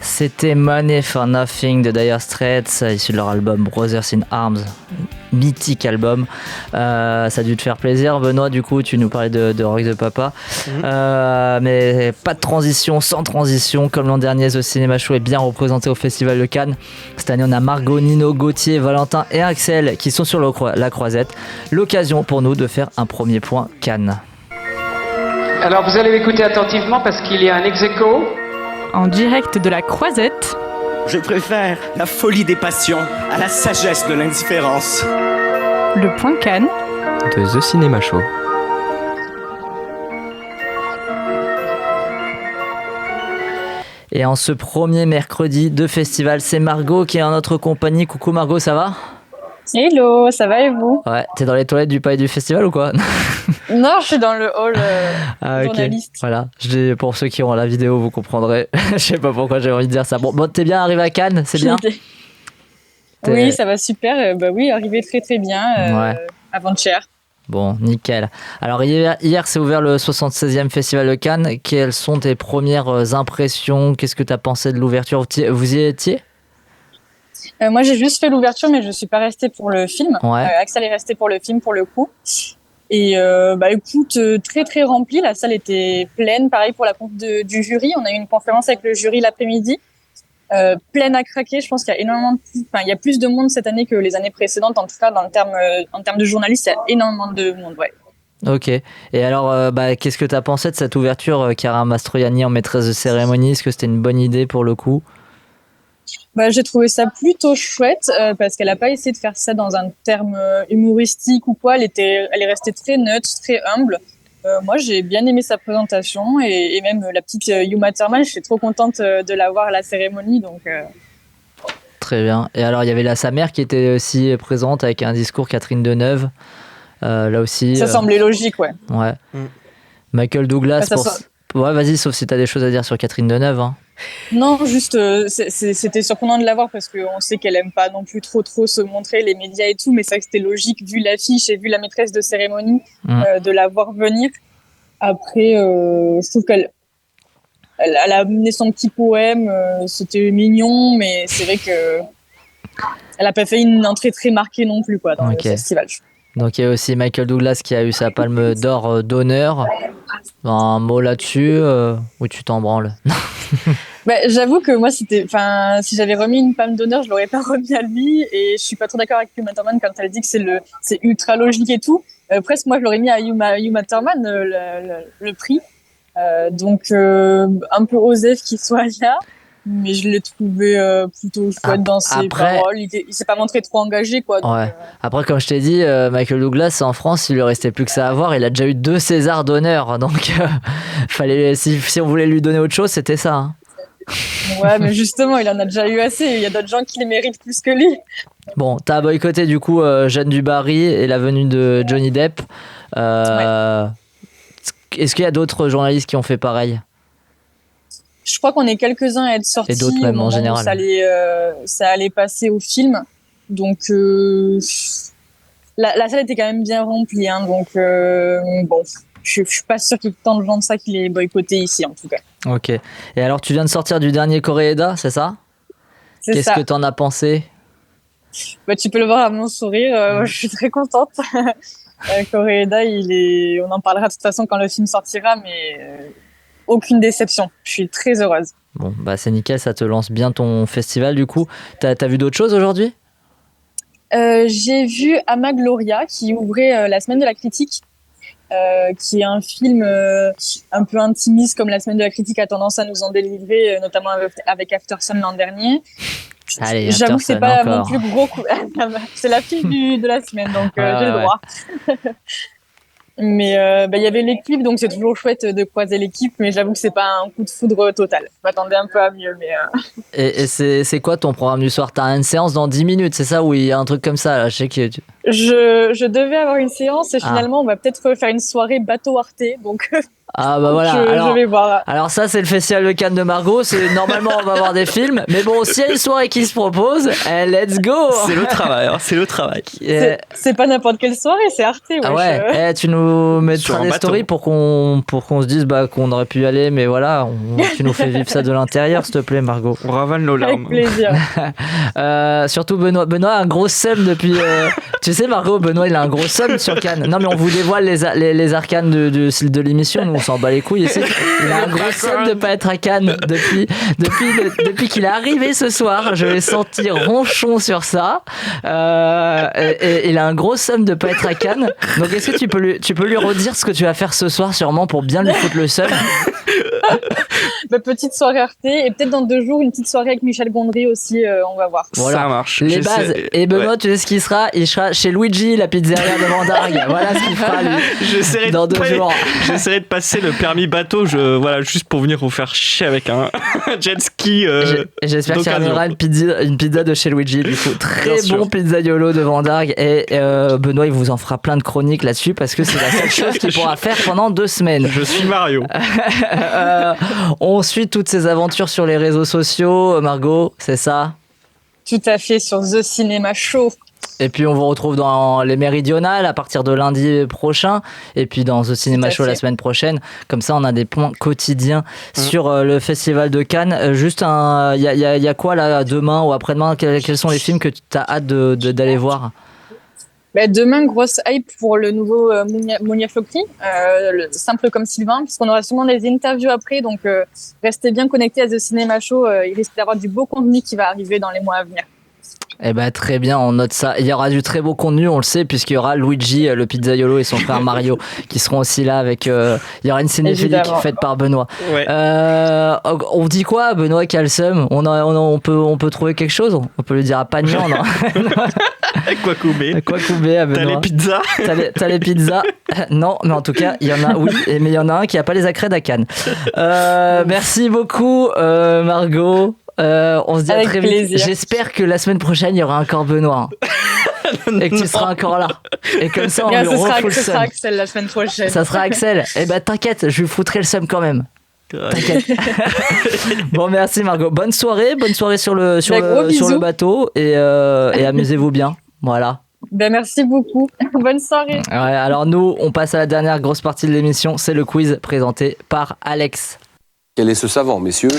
C'était Money for Nothing de Dire Straits, issu de leur album Brothers in Arms, mythique album. Ça a dû te faire plaisir, Benoît. Du coup, tu nous parlais de Rock de Papa. Mais pas de transition, sans transition. Comme l'an dernier, The Cinema Show est bien représenté au Festival de Cannes. Cette année, on a Margot, Nino, Gauthier, Valentin et Axel qui sont sur la croisette. L'occasion pour nous de faire un premier point Cannes. Alors vous allez m'écouter attentivement parce qu'il y a un ex-aequo. En direct de la croisette. Je préfère la folie des passions à la sagesse de l'indifférence. Le point Cannes de The Cinema Show. Et en ce premier mercredi de festival, c'est Margot qui est en notre compagnie. Coucou Margot, ça va ? Hello, ça va et vous ? Ouais, t'es dans les toilettes du palais du festival ou quoi ? Non, je suis dans le hall journaliste. Okay. Voilà, pour ceux qui ont la vidéo, vous comprendrez. Je sais pas pourquoi j'ai envie de dire ça. Bon, t'es bien arrivé à Cannes, c'est bien ? Oui, ça va super. Bah oui, arrivé très très bien avant-hier. Bon, nickel. Alors hier s'est ouvert le 76e Festival de Cannes. Quelles sont tes premières impressions ? Qu'est-ce que t'as pensé de l'ouverture ? Vous y étiez ? Moi, j'ai juste fait l'ouverture, mais je suis pas restée pour le film. Ouais. Axel est resté pour le film, pour le coup. Et écoute, très très rempli. La salle était pleine. Pareil pour la conf du jury. On a eu une conférence avec le jury l'après-midi. Pleine à craquer. Je pense qu'il y a il y a plus de monde cette année que les années précédentes. En tout cas, en termes de journalistes, il y a énormément de monde. Ouais. Ok. Et alors, qu'est-ce que tu as pensé de cette ouverture, Chiara Mastroianni en maîtresse de cérémonie ? Est-ce que c'était une bonne idée pour le coup ? J'ai trouvé ça plutôt chouette parce qu'elle n'a pas essayé de faire ça dans un terme humoristique ou quoi. Elle est restée très neutre, très humble. Moi, j'ai bien aimé sa présentation et même la petite Yuma Thurman, je suis trop contente de la voir à la cérémonie. Donc, Très bien. Et alors, il y avait sa mère qui était aussi présente avec un discours, Catherine Deneuve. Là aussi. Ça semblait logique, ouais. Ouais. Michael Douglas. Ouais, vas-y, sauf si tu as des choses à dire sur Catherine Deneuve. Hein. Non, juste, c'était surprenant de la voir parce qu'on sait qu'elle aime pas non plus trop se montrer, les médias et tout, mais c'est vrai que c'était logique vu l'affiche et vu la maîtresse de cérémonie de la voir venir. Après, je trouve qu'elle a amené son petit poème, c'était mignon, mais c'est vrai que elle a pas fait une entrée très marquée non plus quoi dans le festival. Donc il y a aussi Michael Douglas qui a eu sa palme d'or d'honneur. Un mot là-dessus ou tu t'en branles? J'avoue que moi, si j'avais remis une palme d'honneur, je l'aurais pas remis à lui. Et je suis pas trop d'accord avec Uma Thurman quand elle dit que c'est ultra logique et tout. Presque, moi, je l'aurais mis à Uma Thurman le prix. Donc, un peu osef qu'il soit là. Mais je l'ai trouvé plutôt chouette dans ses paroles. Il s'est pas montré trop engagé, quoi. Donc, ouais. Après, comme je t'ai dit, Michael Douglas, en France, il lui restait plus que ça à voir. Il a déjà eu 2 Césars d'honneur. Donc, fallait, si on voulait lui donner autre chose, c'était ça. Hein. Ouais, mais justement, il en a déjà eu assez. Il y a d'autres gens qui les méritent plus que lui. Bon, t'as boycotté du coup Jeanne du Barry et la venue de Johnny Depp. Est-ce qu'il y a d'autres journalistes qui ont fait pareil? Je crois qu'on est quelques-uns à être sortis. Et d'autres même en général. Ça allait passer au film. Donc, la salle était quand même bien remplie. Hein, donc, bon, je suis pas sûre qu'il y ait tant de gens de ça qui les boycotté ici, en tout cas. Ok. Et alors, tu viens de sortir du dernier Koreeda, c'est ça? Qu'est-ce que t'en as pensé? Tu peux le voir à mon sourire. Je suis très contente. Koreeda, on en parlera de toute façon quand le film sortira, mais aucune déception. Je suis très heureuse. Bon, c'est nickel, ça te lance bien ton festival du coup. T'as vu d'autres choses aujourd'hui? J'ai vu Ama Gloria qui ouvrait la semaine de la critique, qui est un film un peu intimiste comme la semaine de la critique a tendance à nous en délivrer, notamment avec Aftersun l'an dernier. Allez, j'avoue que c'est pas mon encore. plus gros coup. C'est la fille de la semaine, donc j'ai le droit. Mais il y avait l'équipe, donc c'est toujours chouette de croiser l'équipe, mais j'avoue que c'est pas un coup de foudre total. Je m'attendais un peu à mieux, mais... Et c'est quoi ton programme du soir? T'as une séance dans 10 minutes, c'est ça? Ou il y a un truc comme ça là? Je sais que je devais avoir une séance et finalement on va peut-être faire une soirée bateau Arte, donc... Ah bah voilà, je vais voir. Alors ça c'est le festival de Cannes de Margot, normalement on va voir des films, mais bon s'il y a une soirée qui se propose, let's go. C'est le travail, c'est le travail. C'est pas n'importe quelle soirée, c'est Arte. Ah ouais, tu nous mettras des stories pour qu'on se dise qu'on aurait pu y aller, mais voilà, tu nous fais vivre ça de l'intérieur s'il te plaît Margot. On ravale nos larmes. Avec plaisir. Surtout Benoît a un gros seum depuis... Tu sais Margot, Benoît il a un gros seum sur Cannes. Non mais on vous dévoile les arcanes de l'émission, nous on s'en bat les couilles ici. Il a un gros seum de pas être à Cannes depuis qu'il est arrivé ce soir. Je l'ai senti ronchon sur ça. Et il a un gros seum de pas être à Cannes. Donc est-ce que tu peux lui redire ce que tu vas faire ce soir sûrement pour bien lui foutre le seum? Petite soirée Arte et peut-être dans 2 jours une petite soirée avec Michel Gondry aussi, on va voir. Voilà. Ça marche. Les bases. Et Benoît, tu sais ce qu'il sera? Il sera chez Luigi, la pizzeria de Vendargue. Voilà ce qu'il fera lui. Dans 2 jours. J'essaierai de passer le permis bateau, juste pour venir vous faire chier avec un jet ski. J'espère qu'il y aura une pizza de chez Luigi. Du coup, très bon pizzaiolo de Vendargue. Et Benoît, il vous en fera plein de chroniques là-dessus parce que c'est la seule chose qu'il pourra faire pendant 2 semaines. Je suis Mario. On suit toutes ces aventures sur les réseaux sociaux, Margot, c'est ça? Tout à fait, sur The Cinema Show. Et puis on vous retrouve dans les Méridionales à partir de lundi prochain, et puis dans The Cinema Show la semaine prochaine. Comme ça, on a des points quotidiens sur le Festival de Cannes. Juste il y a quoi là demain ou après-demain? Quels sont les films que tu as hâte d'aller voir? Demain, grosse hype pour le nouveau Monia Flocry, simple comme Sylvain, puisqu'on aura sûrement des interviews après, donc restez bien connectés à The Cinema Show, il risque d'avoir du beau contenu qui va arriver dans les mois à venir. Eh ben très bien, on note ça. Il y aura du très beau contenu, on le sait, puisqu'il y aura Luigi, le pizzaiolo, et son frère Mario qui seront aussi là avec. Il y aura une cinéphilie faite par Benoît. Ouais. On dit quoi, Benoît qui a le seum? On peut trouver quelque chose? On peut lui dire à pas de viande. Kwakubé à Benoît. T'as les pizzas? T'as les pizzas? Non, mais en tout cas, il y en a, oui, mais il y en a un qui a pas les accrèdes à Cannes. Merci beaucoup, Margot. On se dit à très vite. J'espère que la semaine prochaine il y aura encore Benoît et que tu seras encore là. Et comme ça on lui refout le seum. Ce sera Axel la semaine prochaine. Ça sera Axel. Eh ben t'inquiète, je lui foutrai le seum quand même. T'inquiète. Bon, merci Margot. Bonne soirée sur Gros bisous. le bateau et amusez-vous bien. Voilà. Ben, merci beaucoup. Bonne soirée. Ouais, alors nous, on passe à la dernière grosse partie de l'émission, c'est le quiz présenté par Alex. Quel est ce savant, messieurs?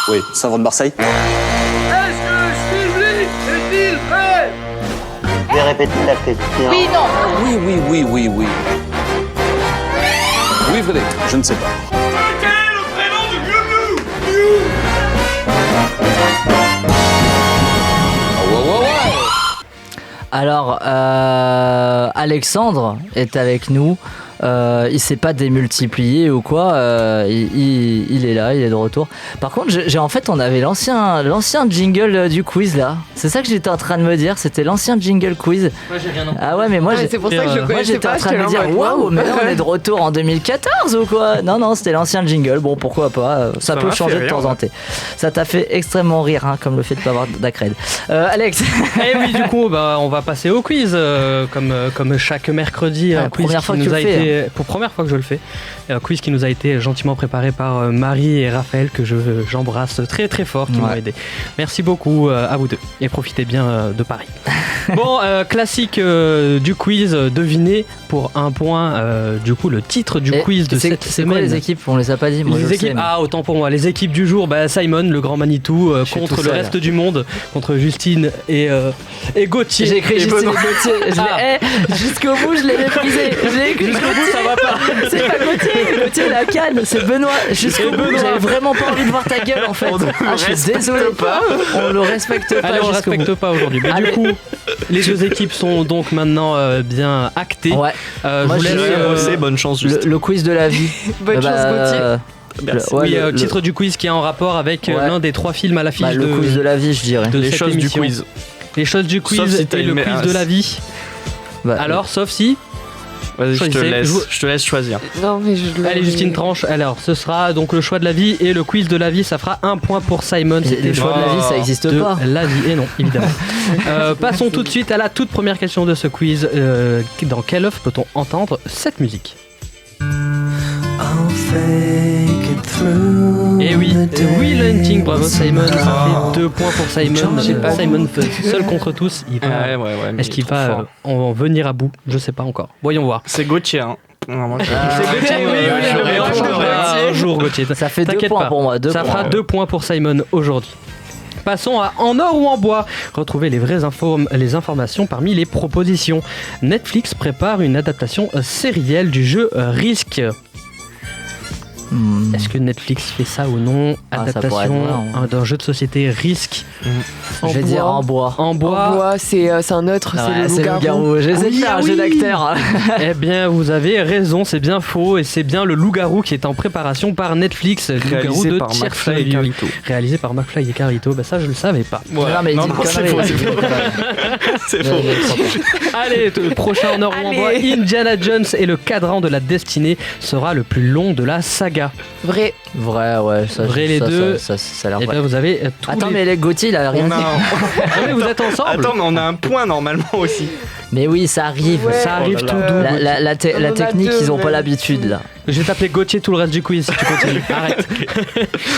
Oui, savant de Marseille. Est-ce que Stevie est-il prêt? Je vais répéter la question. Oui, non. Oui. Oui, Frédéric, je ne sais pas. Quel est le prénom de Miou Ouais. Alors, Alexandre est avec nous. Il s'est pas démultiplié ou quoi. Il est là, il est de retour. Par contre, on avait l'ancien jingle du quiz là. C'est ça que j'étais en train de me dire. C'était l'ancien jingle quiz. Moi, j'ai rien entendu. Ah ouais, mais moi, c'est pour ça que je connaissais j'étais pas. en train de me dire, waouh, mais là, on est de retour en 2014 ou quoi? Non, c'était l'ancien jingle. Bon, pourquoi pas. Ça peut changer de temps en temps. Ça t'a fait extrêmement rire, hein, comme le fait de pas avoir d'acred. Alex. Et oui, du coup, on va passer au quiz, comme chaque mercredi. Un quiz première qui fois que nous tu a le fais, été, pour première fois que je le fais, un quiz qui nous a été gentiment préparé par Marie et Raphaël, que j'embrasse très très fort, qui m'ont aidé. Merci beaucoup à vous deux et profitez bien de Paris. Bon, classique du quiz, devinez pour un point du coup le titre du quiz de cette semaine. C'est quoi les équipes? On les a pas dit. Moi, les équipes, autant pour moi. Les équipes du jour, Simon, le grand Manitou, contre le reste du monde, contre Justine et Gauthier. J'ai écrit Justine et Gauthier. Jusqu'au bout, je l'ai méprisé. Jusqu'au bout, ça va pas. C'est pas Gauthier. Gauthier, la canne. C'est Benoît. Jusqu'au bout, j'avais vraiment pas envie de voir ta gueule en fait. Je suis désolé. On le respecte pas. Allez, on respecte pas aujourd'hui. Mais du coup, les deux équipes sont donc maintenant bien actées. Ouais. Moi, je vous laisse bonne chance, Justine. Le quiz de la vie. Bonne chance, Gauthier. Oui, titre du quiz qui est en rapport avec l'un des 3 films à l'affiche le quiz de la vie, je dirais. Les choses du quiz. Les choses du quiz et le quiz de la vie. Alors, sauf si... Vas-y, je te laisse choisir. Non, mais allez, Justine tranche. Alors, ce sera donc le choix de la vie et le quiz de la vie. Ça fera 1 point pour Simon. Les choix de la vie, ça existe pas. La vie, et non, évidemment. Passons tout de suite à la toute première question de ce quiz. Dans quelle œuvre peut-on entendre cette musique? Et oui, Will Hunting, bravo Simon, ça fait 2 points pour Simon. Simon seul contre tous. Est-ce qu'il va en venir à bout? Je sais pas encore. Voyons voir. C'est Gauthier, hein. C'est Gauthier, un jour Gauthier. Ça fait 2 points pour moi. Ça fera 2 points pour Simon aujourd'hui. Passons à En or ou en bois. Retrouvez les informations parmi les propositions. Netflix prépare une adaptation sérielle du jeu Risk. Est-ce que Netflix fait ça ou non? Adaptation d'un jeu de société Risk. Je vais dire en bois. En bois, c'est un autre, c'est le loup-garou. J'essaie de faire un jeu d'acteur. Eh bien, vous avez raison, c'est bien faux. Et c'est bien le loup-garou qui est en préparation par Netflix. Le loup-garou de McFly et Carlito. Réalisé par McFly et Carlito. Ça, je le savais pas. Voilà. Non, mais c'est faux. C'est faux. Allez, prochain En or ou en bois. Indiana Jones et le cadran de la destinée sera le plus long de la saga. Vrai, ouais. Vrai les deux. Ça a l'air Et vrai. bien, vous avez tous Attends, mais Gauthier, il a rien dit. mais vous êtes ensemble. Attends, mais on a un point normalement aussi. Mais oui, ça arrive. Ouais. Ça arrive tout doux. La technique, ils ont pas l'habitude là. Je vais t'appeler Gauthier tout le reste du quiz si tu continues. Arrête.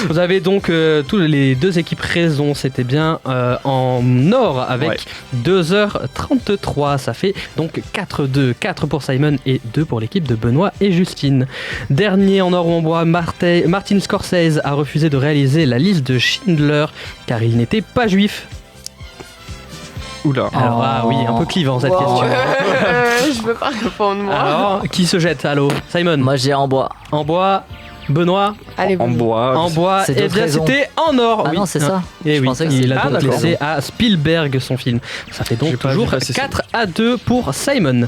Vous avez donc tous les deux équipes raison. C'était bien en or avec 2h33. Ça fait donc 4-2. 4 pour Simon et 2 pour l'équipe de Benoît et Justine. Dernier en or ou en bois, Martin Scorsese a refusé de réaliser la liste de Schindler car il n'était pas juif. Oula. Alors oui, un peu clivant cette question. Je peux pas répondre moi. Alors, qui se jette? Allô, Simon. Moi, j'ai en bois. En bois. Benoît. Allez, en bois. En bois. C'est Et bien, c'était en or. Ah non, c'est ça. Et oui, il a donc d'accord. laissé à Spielberg son film. Ça fait donc toujours 4-2 pour Simon.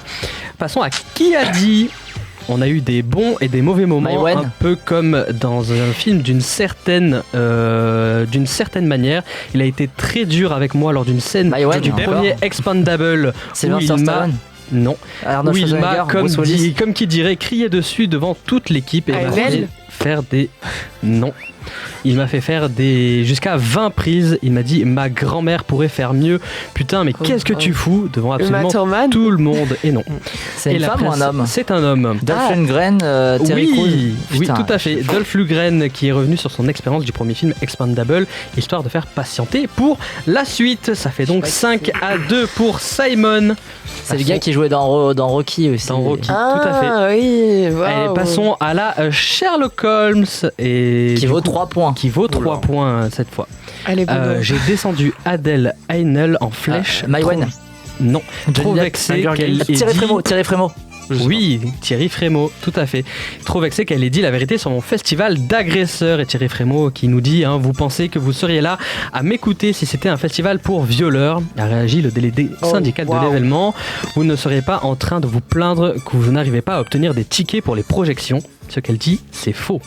Passons à qui a dit. On a eu des bons et des mauvais moments, un peu comme dans un film d'une certaine manière. Il a été très dur avec moi lors d'une scène du premier Expandable. Sylvester Stallone. Non. Arnold Où il m'a, Schwarzenegger, comme qui dirait, crié dessus devant toute l'équipe. Et faire des... Non. Il m'a fait faire jusqu'à 20 prises. Il m'a dit ma grand-mère pourrait faire mieux. Putain, mais qu'est-ce que tu fous devant absolument tout le monde. Et non. C'est une femme ou un homme? C'est un homme. Dolph Lundgren, Terry Crews. Oui, tout à fait. Dolph Lundgren qui est revenu sur son expérience du premier film Expandable, histoire de faire patienter pour la suite. Ça fait donc 5-2 pour Simon. C'est le gars qui jouait dans Rocky aussi. Dans Rocky, tout à fait. Oui, wow. Allez, passons à la Sherlock Holmes. Qui vaut 3 points. Qui vaut 3 points cette fois. Allez, j'ai descendu Adèle Haenel en flèche. Maïwen. Non, trop vexé qu'elle ait Thierry Frémaux. Oui, Thierry Frémaux, tout à fait. Trop vexé qu'elle ait dit la vérité sur mon festival d'agresseurs. Et Thierry Frémaux qui nous dit vous pensez que vous seriez là à m'écouter si c'était un festival pour violeurs, a réagi le délégué syndical de l'événement. Vous ne seriez pas en train de vous plaindre que vous n'arrivez pas à obtenir des tickets pour les projections. Ce qu'elle dit, c'est faux.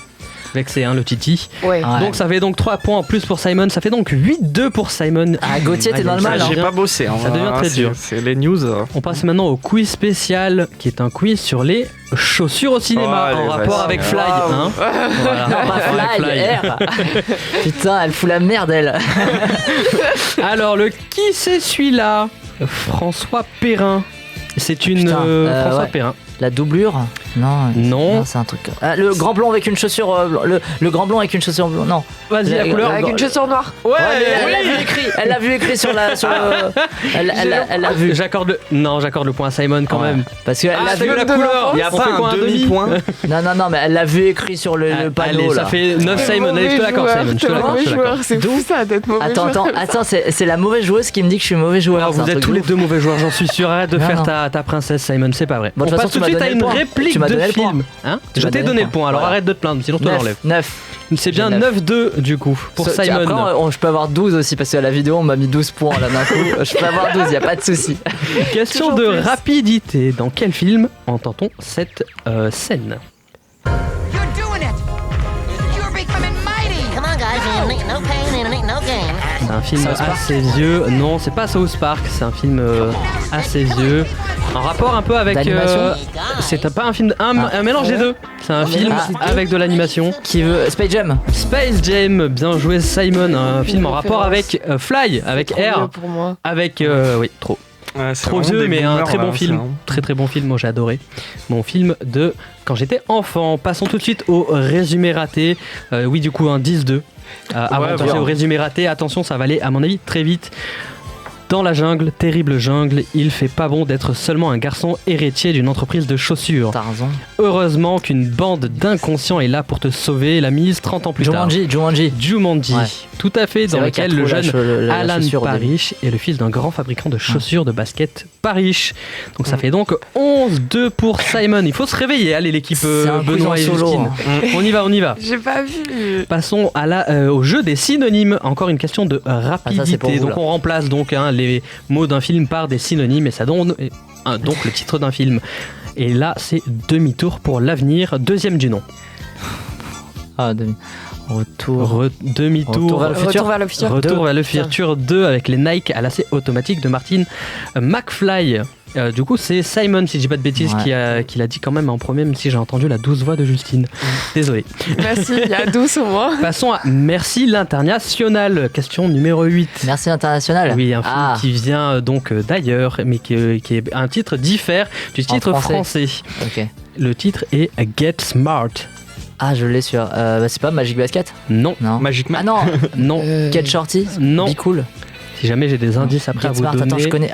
Vexé, le Titi. Ouais. Donc ça fait donc 3 points en plus pour Simon. Ça fait donc 8-2 pour Simon. Ah, Gauthier, t'es dans le mal. J'ai pas bossé. Ça devient très dur. C'est les news. On passe maintenant au quiz spécial, qui est un quiz sur les chaussures au cinéma, en rapport avec Fly. Voilà. Non, pas Fly, R. Putain, elle fout la merde, elle. Alors, qui c'est celui-là? François Perrin. C'est une François Perrin. La doublure? Non, c'est un truc. Le grand blond avec une chaussure. Le grand blond avec une chaussure blonde. Non. Vas-y, la couleur. Avec une chaussure noire. Ouais, elle l'a vu écrit sur le. Elle l'a vu. J'accorde le point à Simon quand même. Parce qu'elle l'a vu la couleur. Il y a pas un demi-point. Non, mais elle l'a vu écrit sur le panneau. Allez, ça fait 9 Simon. Allez, je te l'accorde, Simon. Je te l'accorde. C'est fou ça d'être mauvais joueur. Attends, c'est la mauvaise joueuse qui me dit que je suis mauvais joueur. Alors, vous êtes tous les deux mauvais joueurs, j'en suis sûr. Arrête de faire ta princesse, Simon, c'est pas vrai. On passe tout de suite à une réplique de film. Je t'ai donné le point, alors arrête de te plaindre, sinon je te l'enlève. 9. C'est bien 9-2 du coup pour Simon. Après, je peux avoir 12 aussi parce qu'à la vidéo on m'a mis 12 points là d'un coup. Je peux avoir 12, y a pas de souci. Question de rapidité. Dans quel film entend-on cette scène? C'est un film à ses yeux. Non, c'est pas South Park, c'est un film à ses yeux. En rapport un peu avec. C'est pas un film. Un mélange des deux. C'est un film avec de l'animation. Qui veut. Space Jam. Space Jam, bien joué Simon. Un film en rapport avec Fly, avec R. Avec. Oui, trop. Ouais, trop vieux, mais un très bon film. Très bon film, moi j'ai adoré. Mon film de quand j'étais enfant. Passons tout de suite au résumé raté. Oui, du coup, un 10-2. Avant de passer au résumé raté, attention, ça va aller à mon avis très vite. Dans la jungle, terrible jungle, il fait pas bon d'être seulement un garçon héritier d'une entreprise de chaussures. T'as raison. Heureusement qu'une bande d'inconscients est là pour te sauver la mise 30 ans plus tard. Jumanji. Ouais. Tout à fait, dans lequel le jeune Alan Parrish est le fils d'un grand fabricant de chaussures de basket Parrish. Donc ça fait donc 11-2 pour Simon. Il faut se réveiller, allez l'équipe Benoît et Justine. On y va. J'ai pas vu. Passons au jeu des synonymes. Encore une question de rapidité. Donc on remplace donc les mots d'un film par des synonymes et ça donne donc le titre d'un film. Et là, c'est demi-tour pour l'avenir, deuxième du nom. Demi-tour. Retour vers le futur 2 avec les Nike à lacets automatiques de Martin McFly. Du coup, c'est Simon, si je dis pas de bêtises, qui l'a dit quand même en premier, même si j'ai entendu la douce voix de Justine. Désolé. Merci, il y a douce au moins. Passons à Merci l'International, question numéro 8. Merci l'International. Oui, un film qui vient donc d'ailleurs, mais qui est un titre diffère du titre français. Okay. Le titre est Get Smart. Ah, je l'ai sur. C'est pas Magic Basket? Non. Magic Man. Ah non. Non. Get Shorty? Non. Be Cool. Si jamais j'ai des indices après à vous donner. Attends, je connais.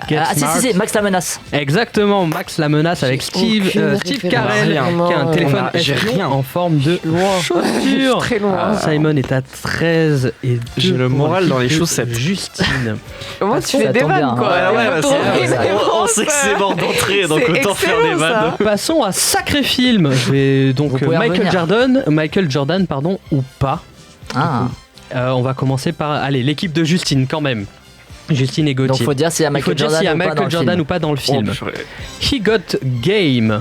Si, Max la menace. Exactement, Max la menace avec Steve Carell qui a un téléphone espion en forme de chaussure. Très loin. Simon est à 13 et 2. J'ai le moral dans les chaussettes. Justine. Comment tu fais des vannes quoi? On sait que c'est mort d'entrée, donc autant faire des vannes. Passons à sacré film. Je vais donc Michael Jordan, ou pas. On va commencer par l'équipe de Justine quand même. Justine et Gauthier. Donc faut dire s'il y a Michael Jordan ou pas dans le film. He Got Game.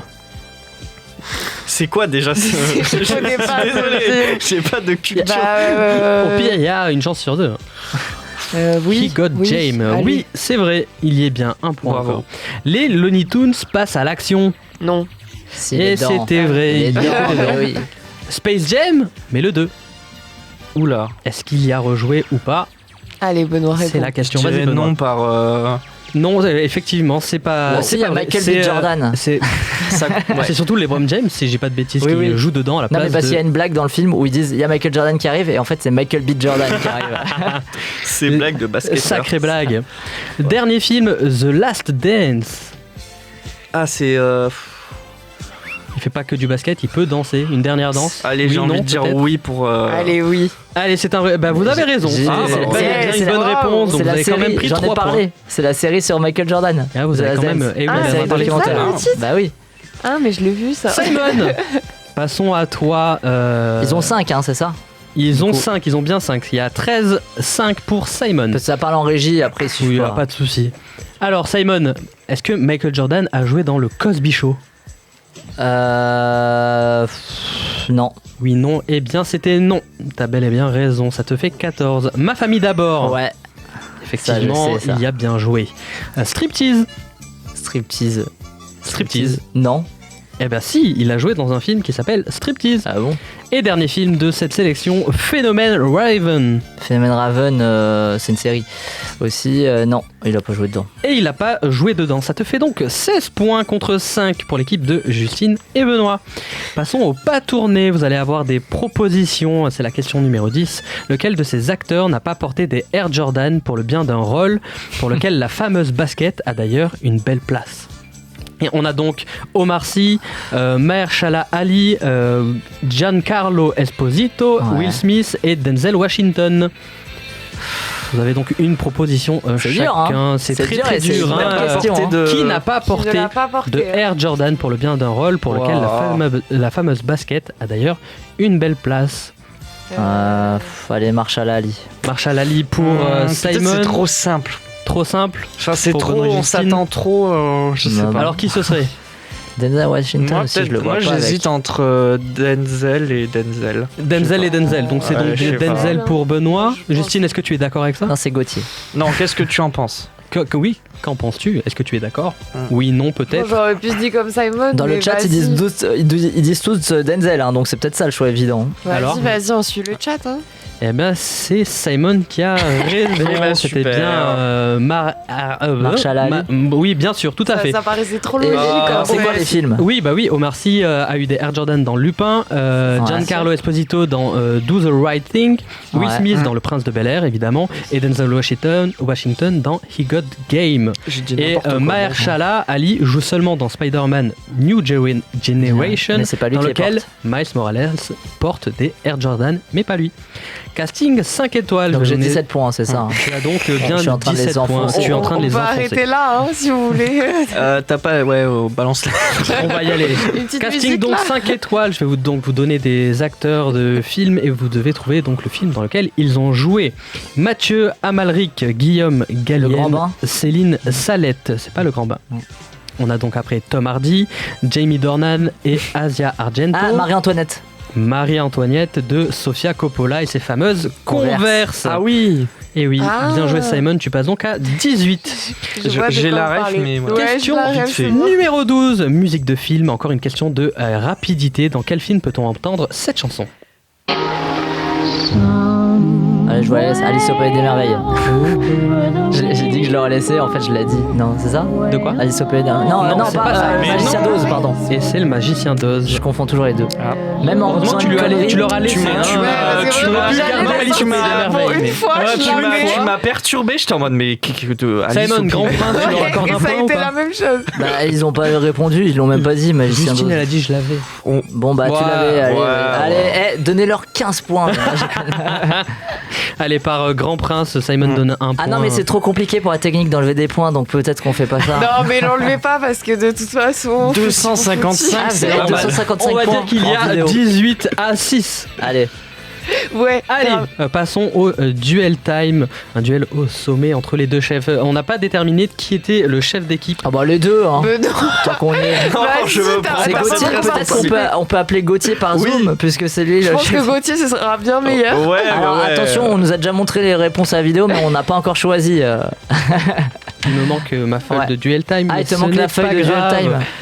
C'est quoi déjà ce... Je connais pas. Désolé, j'ai pas de culture. Au pire, il y a une chance sur deux. Oui, He Got Game. Oui, c'est vrai, il y est bien, un point. Bravo. Les Looney Tunes passent à l'action. Non. Et c'était vrai. Oui. Space Jam, mais le 2. Oula. Est-ce qu'il y a rejoué ou pas? Allez, Benoît, réponds. C'est la question. Je dirais Vas-y, Benoît. non par... Non, effectivement, c'est pas. Aussi, il y a Michael B. Jordan. C'est surtout LeBron James, si j'ai pas de bêtises, Oui, qui oui. joue dedans à la Non, place. mais parce qu'il y a une blague dans le film où ils disent il y a Michael Jordan qui arrive et en fait c'est Michael B. Jordan qui arrive. C'est blague de basket. Sacrée blague. Dernier film, The Last Dance. Ah, c'est. Il fait pas que du basket, il peut danser. Une dernière danse. Allez, Oui, j'ai envie non, de dire peut-être oui pour. Allez, oui. Allez, c'est un vrai. Bah, vous avez raison. J'ai- Ah, c'est- bah, c'est- bien c'est une la- bonne réponse, donc c'est vous la avez quand même série, pris j'en ai 3 parlé. points. C'est la série sur Michael Jordan. Ah, vous The avez Last quand même. Dance. Eh oui, Ah, vous avez c'est un dans les documentaire. flammes, le titre Bah oui. Ah, mais je l'ai vu, ça. Simon. Passons à toi. Ils ont 5, hein, c'est ça? Ils ont coup. 5, ils ont bien 5. Il y a 13-5 pour Simon. Parce que ça parle en régie, après il Oui, suffit pas. pas de souci. Alors, Simon, est-ce que Michael Jordan a joué dans le Cosby Show? Non. Oui, non. Eh bien, c'était non. T'as bel et bien raison. Ça te fait 14. Ma famille d'abord. Ouais. Effectivement, Ça, je sais, ça. il y a bien joué. Striptease. Striptease. Striptease. Non. Eh ben si, il a joué dans un film qui s'appelle Striptease. Ah bon? Et dernier film de cette sélection, Phénomène Raven. Phénomène Raven, c'est une série. Aussi, non, il a pas joué dedans. Et il n'a pas joué dedans. Ça te fait donc 16 points contre 5 pour l'équipe de Justine et Benoît. Passons au pas tourné. Vous allez avoir des propositions. C'est la question numéro 10. Lequel de ces acteurs n'a pas porté des Air Jordan pour le bien d'un rôle pour lequel la fameuse basket a d'ailleurs une belle place? Et on a donc Omar Sy, Mahershala Ali, Giancarlo Esposito, Ouais. Will Smith et Denzel Washington. Vous avez donc une proposition C'est chacun. dur, hein. C'est C'est très dur très et c'est dur. une bonne question, hein. Qui n'a pas Qui porté ne l'a pas porté, de hein. Air Jordan pour le bien d'un rôle pour lequel la fameuse basket a d'ailleurs une belle place? Allez, Mahershala Ali. Mahershala Ali pour peut-être Simon. c'est trop simple. Trop simple. Enfin, c'est Pour trop. Benoît et On Justine. s'attend trop. Je sais Non, pas. Alors qui ce serait? Denzel Washington Moi, aussi, peut-être- je le vois moi, pas j'hésite avec. entre Denzel et Denzel. Denzel et Denzel. Donc c'est Ouais, donc je sais pas. Denzel pour Benoît. Justine, est-ce que tu es d'accord avec ça? Non, c'est Gauthier. Non, qu'est-ce que tu en penses? Que oui. Qu'en penses-tu? Est-ce que tu es d'accord? Oui, non, Bon, peut-être. j'aurais pu se dire comme Simon. Dans mais le chat, vas-y. ils disent tous Denzel, hein, donc c'est peut-être ça le choix évident. Alors Vas-y, on suit le chat. Hein. Eh bien, c'est Simon qui a raison. Eh ben, C'était super. bien Mahershala Ali. Oui, bien sûr, tout à fait. Ça paraissait trop Et logique. en c'est fait. quoi les films? Oui, bah oui, Omar Sy a eu des Air Jordan dans Lupin, Giancarlo Esposito dans Do the Right Thing, Will Ouais. Smith dans Le Prince de Bel-Air, évidemment, et Denzel Washington dans He Got Game. J'ai dit Et n'importe quoi. Mahershala Ali joue seulement dans Spider-Man New Generation, Mais c'est pas lui dans qui les lequel porte. Miles Morales porte des Air Jordan, mais pas lui. Casting 5 étoiles. Donc je j'ai vais donner- 17 points, c'est ça. hein. Tu as donc bien Je suis en train de les 17 points. enfoncer. Tu es en train de On les peut enfoncer. arrêter là, hein, si vous voulez. T'as pas. Ouais, balance-la. On va y aller. Une petite Casting musique, donc là. 5 étoiles. Je vais vous donner des acteurs de films et vous devez trouver donc le film dans lequel ils ont joué. Mathieu Amalric, Guillaume Le Grand Gallienne, Bain. Céline Salette. C'est pas le Grand Bain. On a donc après Tom Hardy, Jamie Dornan et Asia Argento. Ah, Marie-Antoinette. Marie-Antoinette de Sofia Coppola et ses fameuses Converse. Converse. Ah oui. Et oui, Ah. bien joué Simon, tu passes donc à 18. Je vois de J'ai quoi la vous ref, parlez. mais ouais. Ouais, Question je la ref, vite fait. c'est bon. Numéro 12, musique de film, encore une question de rapidité. Dans quel film peut-on entendre cette chanson? Allez, je vous laisse. Alice au Pays des Merveilles. J'ai dit que je l'aurais laissé, en fait je l'ai dit. Non, c'est ça? De quoi? Alice au Pays des Merveilles. Non, Non, non, c'est pas pas ça. Mais Magicien non. d'Oz, pardon. Et c'est le magicien d'Oz. Je confonds toujours les deux. Ah. Même en Heureusement faisant que une connerie. tu leur as laissé. Tu m'as- hein. tu m'as- parce que tu moi, m'as- j'allais non, mais la tu m'as- sortir. Bon, une fois, Ouais, je tu l'avais. m'as perturbé, j'étais en mode mais Alice Simon, au grand Pays- prince, tu leur accordes Et un ça a point ou été pas? la même chose. Bah, ils ont pas répondu, ils l'ont même pas dit, Magicien Justine, d'Oz. elle a dit je l'avais. Bon, bah, tu Ouais, l'avais. Allez, ouais, allez, ouais. donnez-leur 15 points. Allez, par Grand Prince, Simon donne un point. Ah non, mais c'est trop compliqué pour la technique d'enlever des points, donc peut-être qu'on fait pas ça. Non, mais l'enlevez pas parce que de toute façon. 255, Ah, c'est vous avez normal. 255 On va points dire qu'il y en a vidéo. 18 à 6. Allez. Ouais. Allez, grave. passons au duel time, un duel au sommet entre les deux chefs. On n'a pas déterminé qui était le chef d'équipe. Ah bah les deux, hein. Mais non. Tant qu'on y est. Non, je veux t'as prendre C'est pas Gauthier, besoin de peut-être participer. on peut appeler Gauthier par Oui. Zoom, puisque c'est lui Je le pense chef. que Gauthier, ce sera bien meilleur. Ouais, Alors ouais. attention, on nous a déjà montré les réponses à la vidéo, mais on n'a pas encore choisi. Il me manque ma feuille de duel time. Ah, mais il te ce manque n'est la feuille pas de duel grave.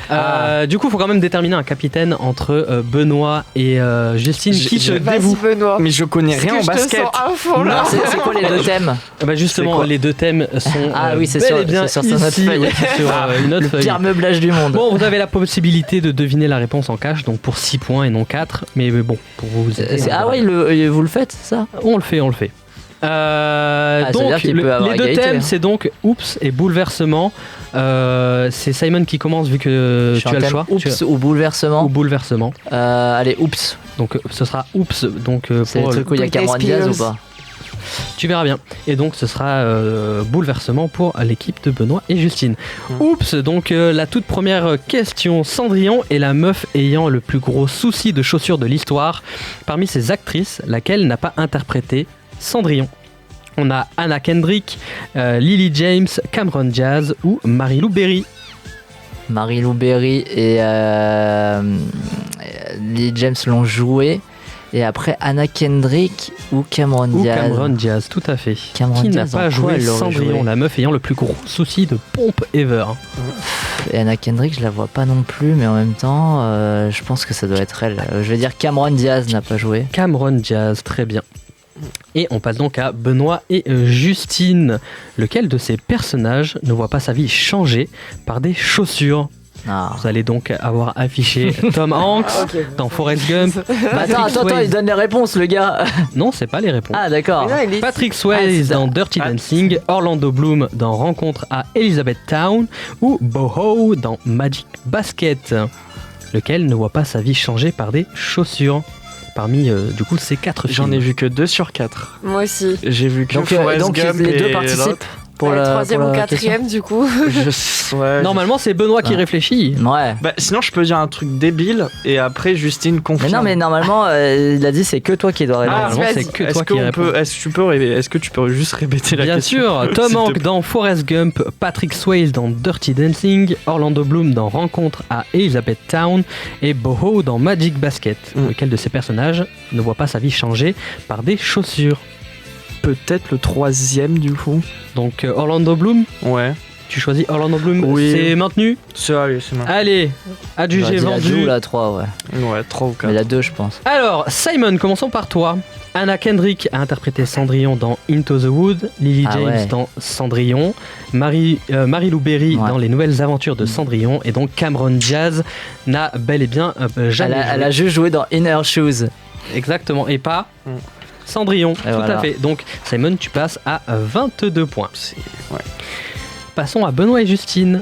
time. Du coup, il faut quand même déterminer un capitaine entre Benoît et Justine. Qui se dévoue? Benoît. Mais je connais rien en basket. Non, c'est quoi les deux thèmes? Bah justement, les deux thèmes sont Ah oui, c'est bel sûr, et bien c'est sur notre ici, feuille. sur une autre Le feuille. pire meublage du monde. Bon, vous avez la possibilité de deviner la réponse en cash, donc pour 6 points et non 4. Mais bon, pour vous aider, Ah ouais, vous le faites, ça? On le fait. ça veut Donc, dire qu'il peut avoir les deux égalité, thèmes, hein. c'est donc Oups et Bouleversement. C'est Simon qui commence vu que tu as le choix. Oups ou Bouleversement? Ou Bouleversement. Allez, Oups. Donc ce sera Oups. Donc, c'est le truc où il y a Cameron Diaz ou pas? Tu verras bien. Et donc ce sera Bouleversement pour l'équipe de Benoît et Justine. Oups, donc la toute première question. Cendrillon est la meuf ayant le plus gros souci de chaussures de l'histoire. Parmi ces actrices, laquelle n'a pas interprété Cendrillon? On a Anna Kendrick, Lily James, Cameron Diaz ou Mary-Lou Berry. Mary-Lou Berry et Lily James l'ont joué. Et après Anna Kendrick ou Cameron Diaz. Ou Cameron Diaz, tout à fait. Cameron qui n'a Diaz, pas en quoi joué elle l'aurait Cendrillon, joué la meuf ayant le plus gros souci de pompe ever. Et Anna Kendrick, je la vois pas non plus, mais en même temps, je pense que ça doit être elle. Je vais dire Cameron Diaz n'a pas joué. Cameron Diaz, très bien. Et on passe donc à Benoît et Justine. Lequel de ces personnages ne voit pas sa vie changer par des chaussures? Vous allez donc avoir affiché Tom Hanks dans Forrest Gump. Attends, il donne les réponses, le gars. Non, c'est pas les réponses. Ah, d'accord. Patrick Swayze dans Dirty Dancing, Orlando Bloom dans Rencontre à Elizabethtown ou Boho dans Magic Basket. Lequel ne voit pas sa vie changer par des chaussures? Parmi du coup ces 4 films. J'en ai vu que 2 sur 4. Moi aussi. J'ai vu que Donc Forrest Gump les deux et participent l'autre. pour la troisième ou question. quatrième du coup. Normalement c'est Benoît qui réfléchit. Ouais. Bah, sinon je peux dire un truc débile et après Justine confirme. Mais non, mais normalement il a dit c'est que toi qui dois répondre. normalement c'est que toi qui réponds. Est-ce que tu peux juste répéter la Bien question? sûr, Tom Hanks dans Forrest Gump, Patrick Swayze dans Dirty Dancing, Orlando Bloom dans Rencontre à Elizabethtown et Boho dans Magic Basket. Lequel de ces personnages ne voit pas sa vie changer par des chaussures? Peut-être le 3e du coup. Donc Orlando Bloom. Ouais. Tu choisis Orlando Bloom. Oui. C'est maintenu. C'est maintenu. Allez, adjugé, J'aurais dit vendu. la 2 ou la 3, ouais. Ouais, 3 ou 4. Mais la 2, je pense. Alors, Simon, commençons par toi. Anna Kendrick a interprété Cendrillon dans Into the Wood, Lily James dans Cendrillon, Mary-Lou Berry dans Les Nouvelles Aventures de Cendrillon, et donc Cameron Diaz n'a bel et bien jamais joué. Elle a juste joué dans In Her Shoes. Exactement, et pas Cendrillon, tout voilà. à fait. Donc Simon, tu passes à 22 points. Passons à Benoît et Justine.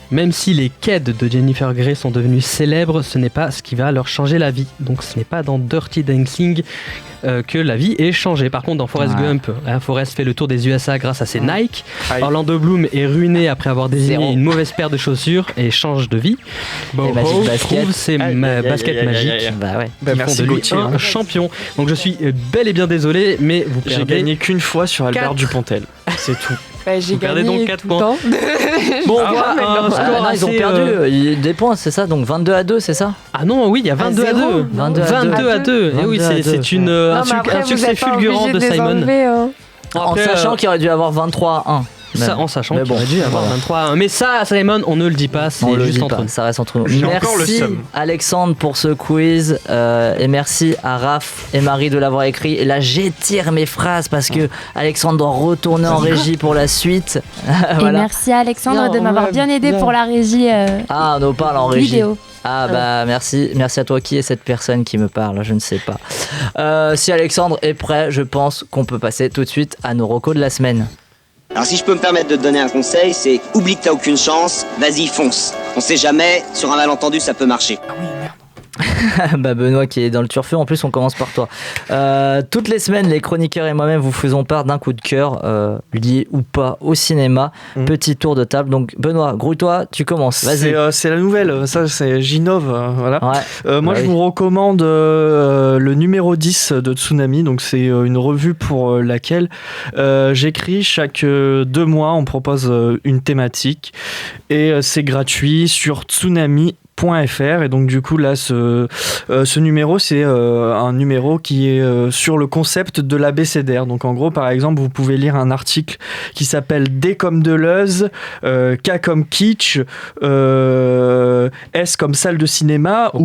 Même si les quêtes de Jennifer Grey sont devenues célèbres, ce n'est pas ce qui va leur changer la vie. Donc ce n'est pas dans Dirty Dancing que la vie est changée. Par contre, dans Forrest Gump, Forrest fait le tour des USA grâce à ses Nike. Orlando Bloom est ruiné après avoir désigné une mauvaise paire de chaussures et change de vie. Boho trouve ses baskets magiques qui font de lui un champion. Donc je suis bel et bien désolé, mais vous perdez. J'ai gagné qu'une fois sur Albert Dupontel. C'est tout. J'ai Vous perdez gagné donc 4 tout points. le temps. Bon, voilà un score ils ont assez, perdu des points, c'est ça? Donc 22-2, c'est ça? Ah non, oui, il y a 22 à 2. 22 à 2. Et oui, c'est une, un succès fulgurant de Simon. En sachant qu'il aurait dû avoir 23-1. Ça, en sachant qu'il aurait dû avoir 23. Mais ça, Simon, on ne le dit pas, c'est juste entre nous. Ça reste entre nous. J'ai encore le Merci seum. Alexandre pour ce quiz et merci à Raph et Marie de l'avoir écrit. Et là, j'étire mes phrases parce que Alexandre doit retourner en régie pour la suite. Et merci à Alexandre de m'avoir bien aidé pour la régie Ah, on nous parle en régie. vidéo. Ah bah merci à toi. Qui est cette personne qui me parle? Je ne sais pas. Si Alexandre est prêt, je pense qu'on peut passer tout de suite à nos recos de la semaine. Alors si je peux me permettre de te donner un conseil, c'est oublie que t'as aucune chance, vas-y fonce. On sait jamais, sur un malentendu ça peut marcher. Bah Benoît qui est dans le turfu, en plus on commence par toi. Toutes les semaines les chroniqueurs et moi-même vous faisons part d'un coup de cœur lié ou pas au cinéma. Petit tour de table, donc Benoît, grouille-toi, tu commences, vas-y. C'est la nouvelle, ça c'est Ginov, voilà. Moi Bah je vous recommande le numéro 10 de Tsunami, donc c'est une revue pour laquelle j'écris chaque 2 mois, on propose une thématique et c'est gratuit sur tsunami.fr. et donc du coup là ce numéro c'est un numéro qui est sur le concept de l'abécédaire. Donc en gros par exemple vous pouvez lire un article qui s'appelle D comme Deleuze, K comme kitsch, S comme salle de cinéma ou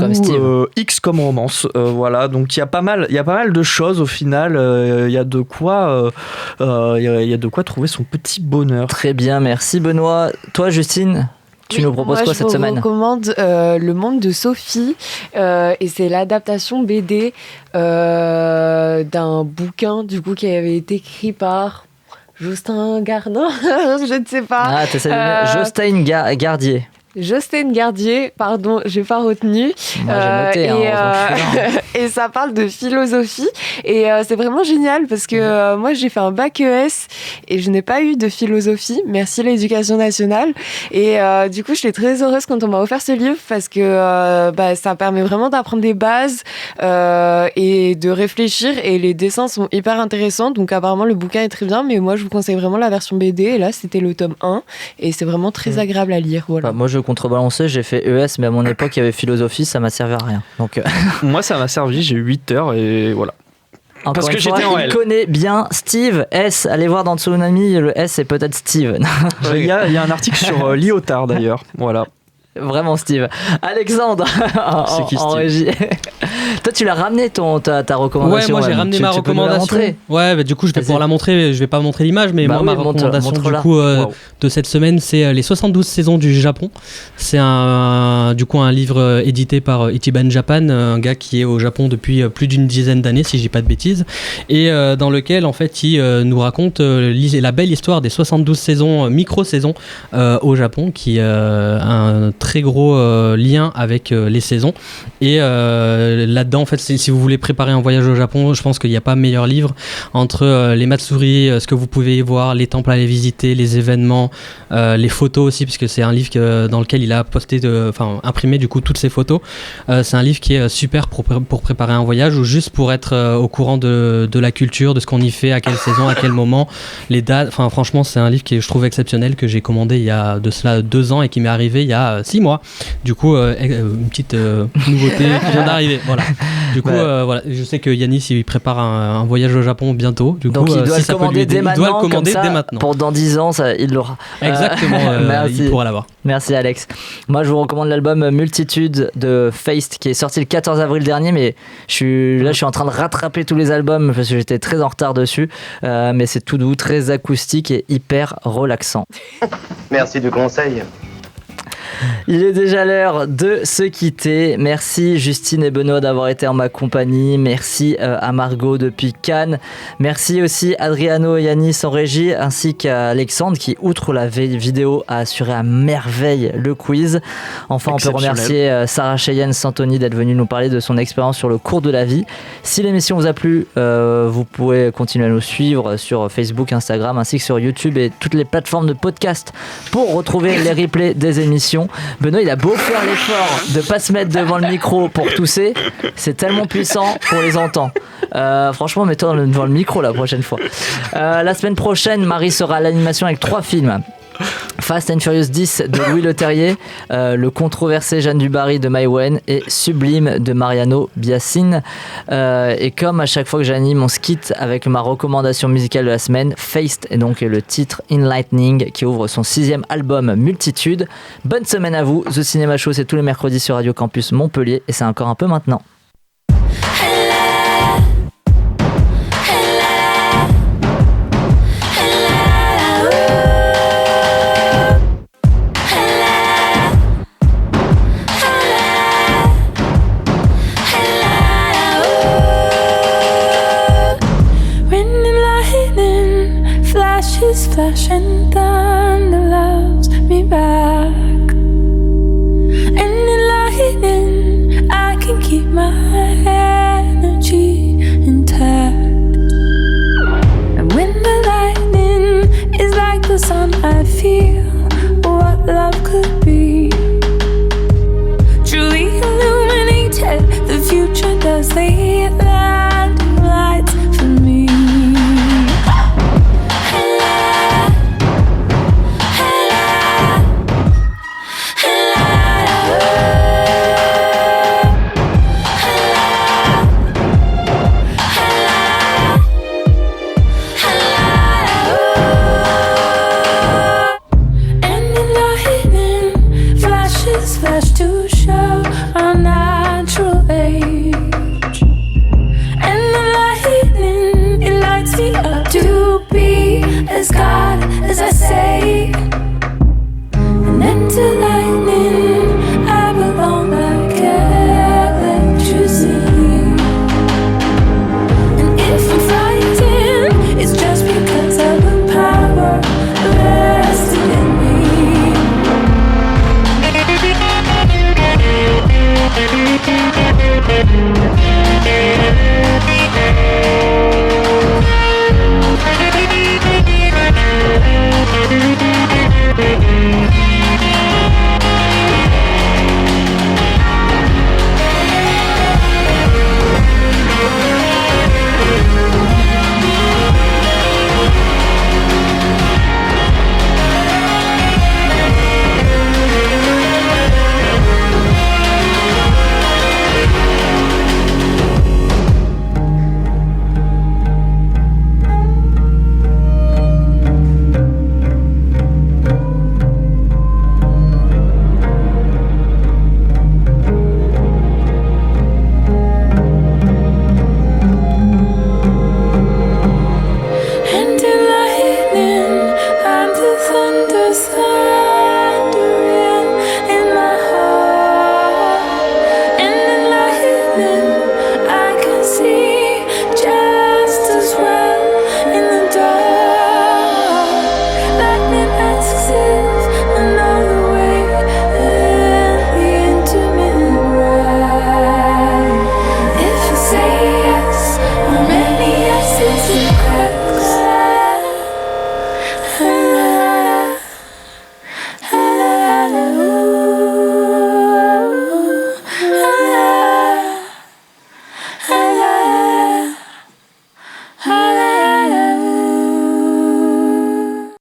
X comme romance. Voilà, donc il y a pas mal de choses au final. Il y a de quoi trouver son petit bonheur. Très bien, merci Benoît. Toi Justine, tu nous proposes quoi cette semaine ? Je vous recommande Le Monde de Sophie et c'est l'adaptation BD d'un bouquin du coup qui avait été écrit par Jostein Gardin, je ne sais pas. Ah, t'as salué Jostein Gardier. Jostein Gardier, pardon, j'ai pas retenu. Moi, j'ai noté, et ça parle de philosophie et c'est vraiment génial parce que moi j'ai fait un bac ES et je n'ai pas eu de philosophie, merci l'éducation nationale. Et du coup, j'étais très heureuse quand on m'a offert ce livre parce que ça permet vraiment d'apprendre des bases et de réfléchir et les dessins sont hyper intéressants. Donc apparemment le bouquin est très bien, mais moi je vous conseille vraiment la version BD et là c'était le tome 1 et c'est vraiment très agréable à lire. Voilà. Moi je contrebalancer, j'ai fait ES, mais à mon époque il y avait philosophie, ça m'a servi à rien. Donc moi ça m'a servi, j'ai eu 8 heures et voilà. Encore parce que j'étais en L. Il connaît bien Steve S. Allez voir dans Tsunami, le S c'est peut-être Steve. Il y a un article sur Lyotard d'ailleurs. Voilà. Vraiment Steve. Alexandre en régie. Toi tu l'as ramené ta recommandation. Ouais, moi j'ai ramené ma recommandation. Ouais, du coup je vais pouvoir la montrer. Je vais pas montrer l'image, mais ma recommandation du coup de cette semaine c'est les 72 saisons du Japon. C'est un livre édité par Ichiban Japan, un gars qui est au Japon depuis plus d'une dizaine d'années si je dis pas de bêtises, et dans lequel en fait il nous raconte la belle histoire des 72 saisons, micro-saisons au Japon, qui un très gros lien avec les saisons. Et là-dedans, en fait, si vous voulez préparer un voyage au Japon, je pense qu'il n'y a pas meilleur livre entre les matsuri, ce que vous pouvez y voir, les temples à aller visiter, les événements, les photos aussi, puisque c'est un livre dans lequel il a imprimé du coup toutes ces photos. C'est un livre qui est super pour préparer un voyage ou juste pour être au courant de la culture, de ce qu'on y fait, à quelle saison, à quel moment, les dates. Enfin, franchement, c'est un livre que je trouve exceptionnel, que j'ai commandé il y a de cela 2 ans et qui m'est arrivé il y a 6 mois. Du coup, une petite nouveauté qui vient d'arriver. Voilà. Du coup, voilà. Je sais que Yanis il prépare un voyage au Japon bientôt. Du donc coup, il doit le commander dès maintenant. Il doit le commander dès maintenant. Pour dans 10 ans, il l'aura. Exactement. Il pourra l'avoir. Merci Alex. Moi, je vous recommande l'album Multitude de Feist qui est sorti le 14 avril dernier, mais je suis en train de rattraper tous les albums parce que j'étais très en retard dessus. Mais c'est tout doux, très acoustique et hyper relaxant. Merci du conseil. Il est déjà l'heure de se quitter. Merci Justine et Benoît d'avoir été en ma compagnie. Merci à Margot depuis Cannes. Merci aussi Adriano et Yanis en régie, ainsi qu'à Alexandre qui, outre la vidéo, a assuré à merveille le quiz. Enfin, on peut remercier Sarah Cheyenne Santoni d'être venue nous parler de son expérience sur le cours de la vie. Si l'émission vous a plu, vous pouvez continuer à nous suivre sur Facebook, Instagram, ainsi que sur YouTube et toutes les plateformes de podcast pour retrouver les replays des émissions. Benoît, il a beau faire l'effort de pas se mettre devant le micro pour tousser, c'est tellement puissant qu'on les entend. Franchement, mets-toi devant le micro la prochaine fois. La semaine prochaine, Marie sera à l'animation avec 3 films. Fast and Furious 10 de Louis Leterrier, le controversé Jeanne Dubarry de Maïwen et Sublime de Mariano Biassine. Et comme à chaque fois que j'anime, on se quitte avec ma recommandation musicale de la semaine, Feist, et donc le titre In Lightning qui ouvre son 6e album Multitude. Bonne semaine à vous. The Cinéma Show, c'est tous les mercredis sur Radio Campus Montpellier et c'est encore un peu maintenant. Flash and thunder loves me back. And in lightning, I can keep my energy intact. And when the lightning is like the sun, I feel what love could be. Truly illuminated, the future does the landing lights for me. Hey, as God as I say.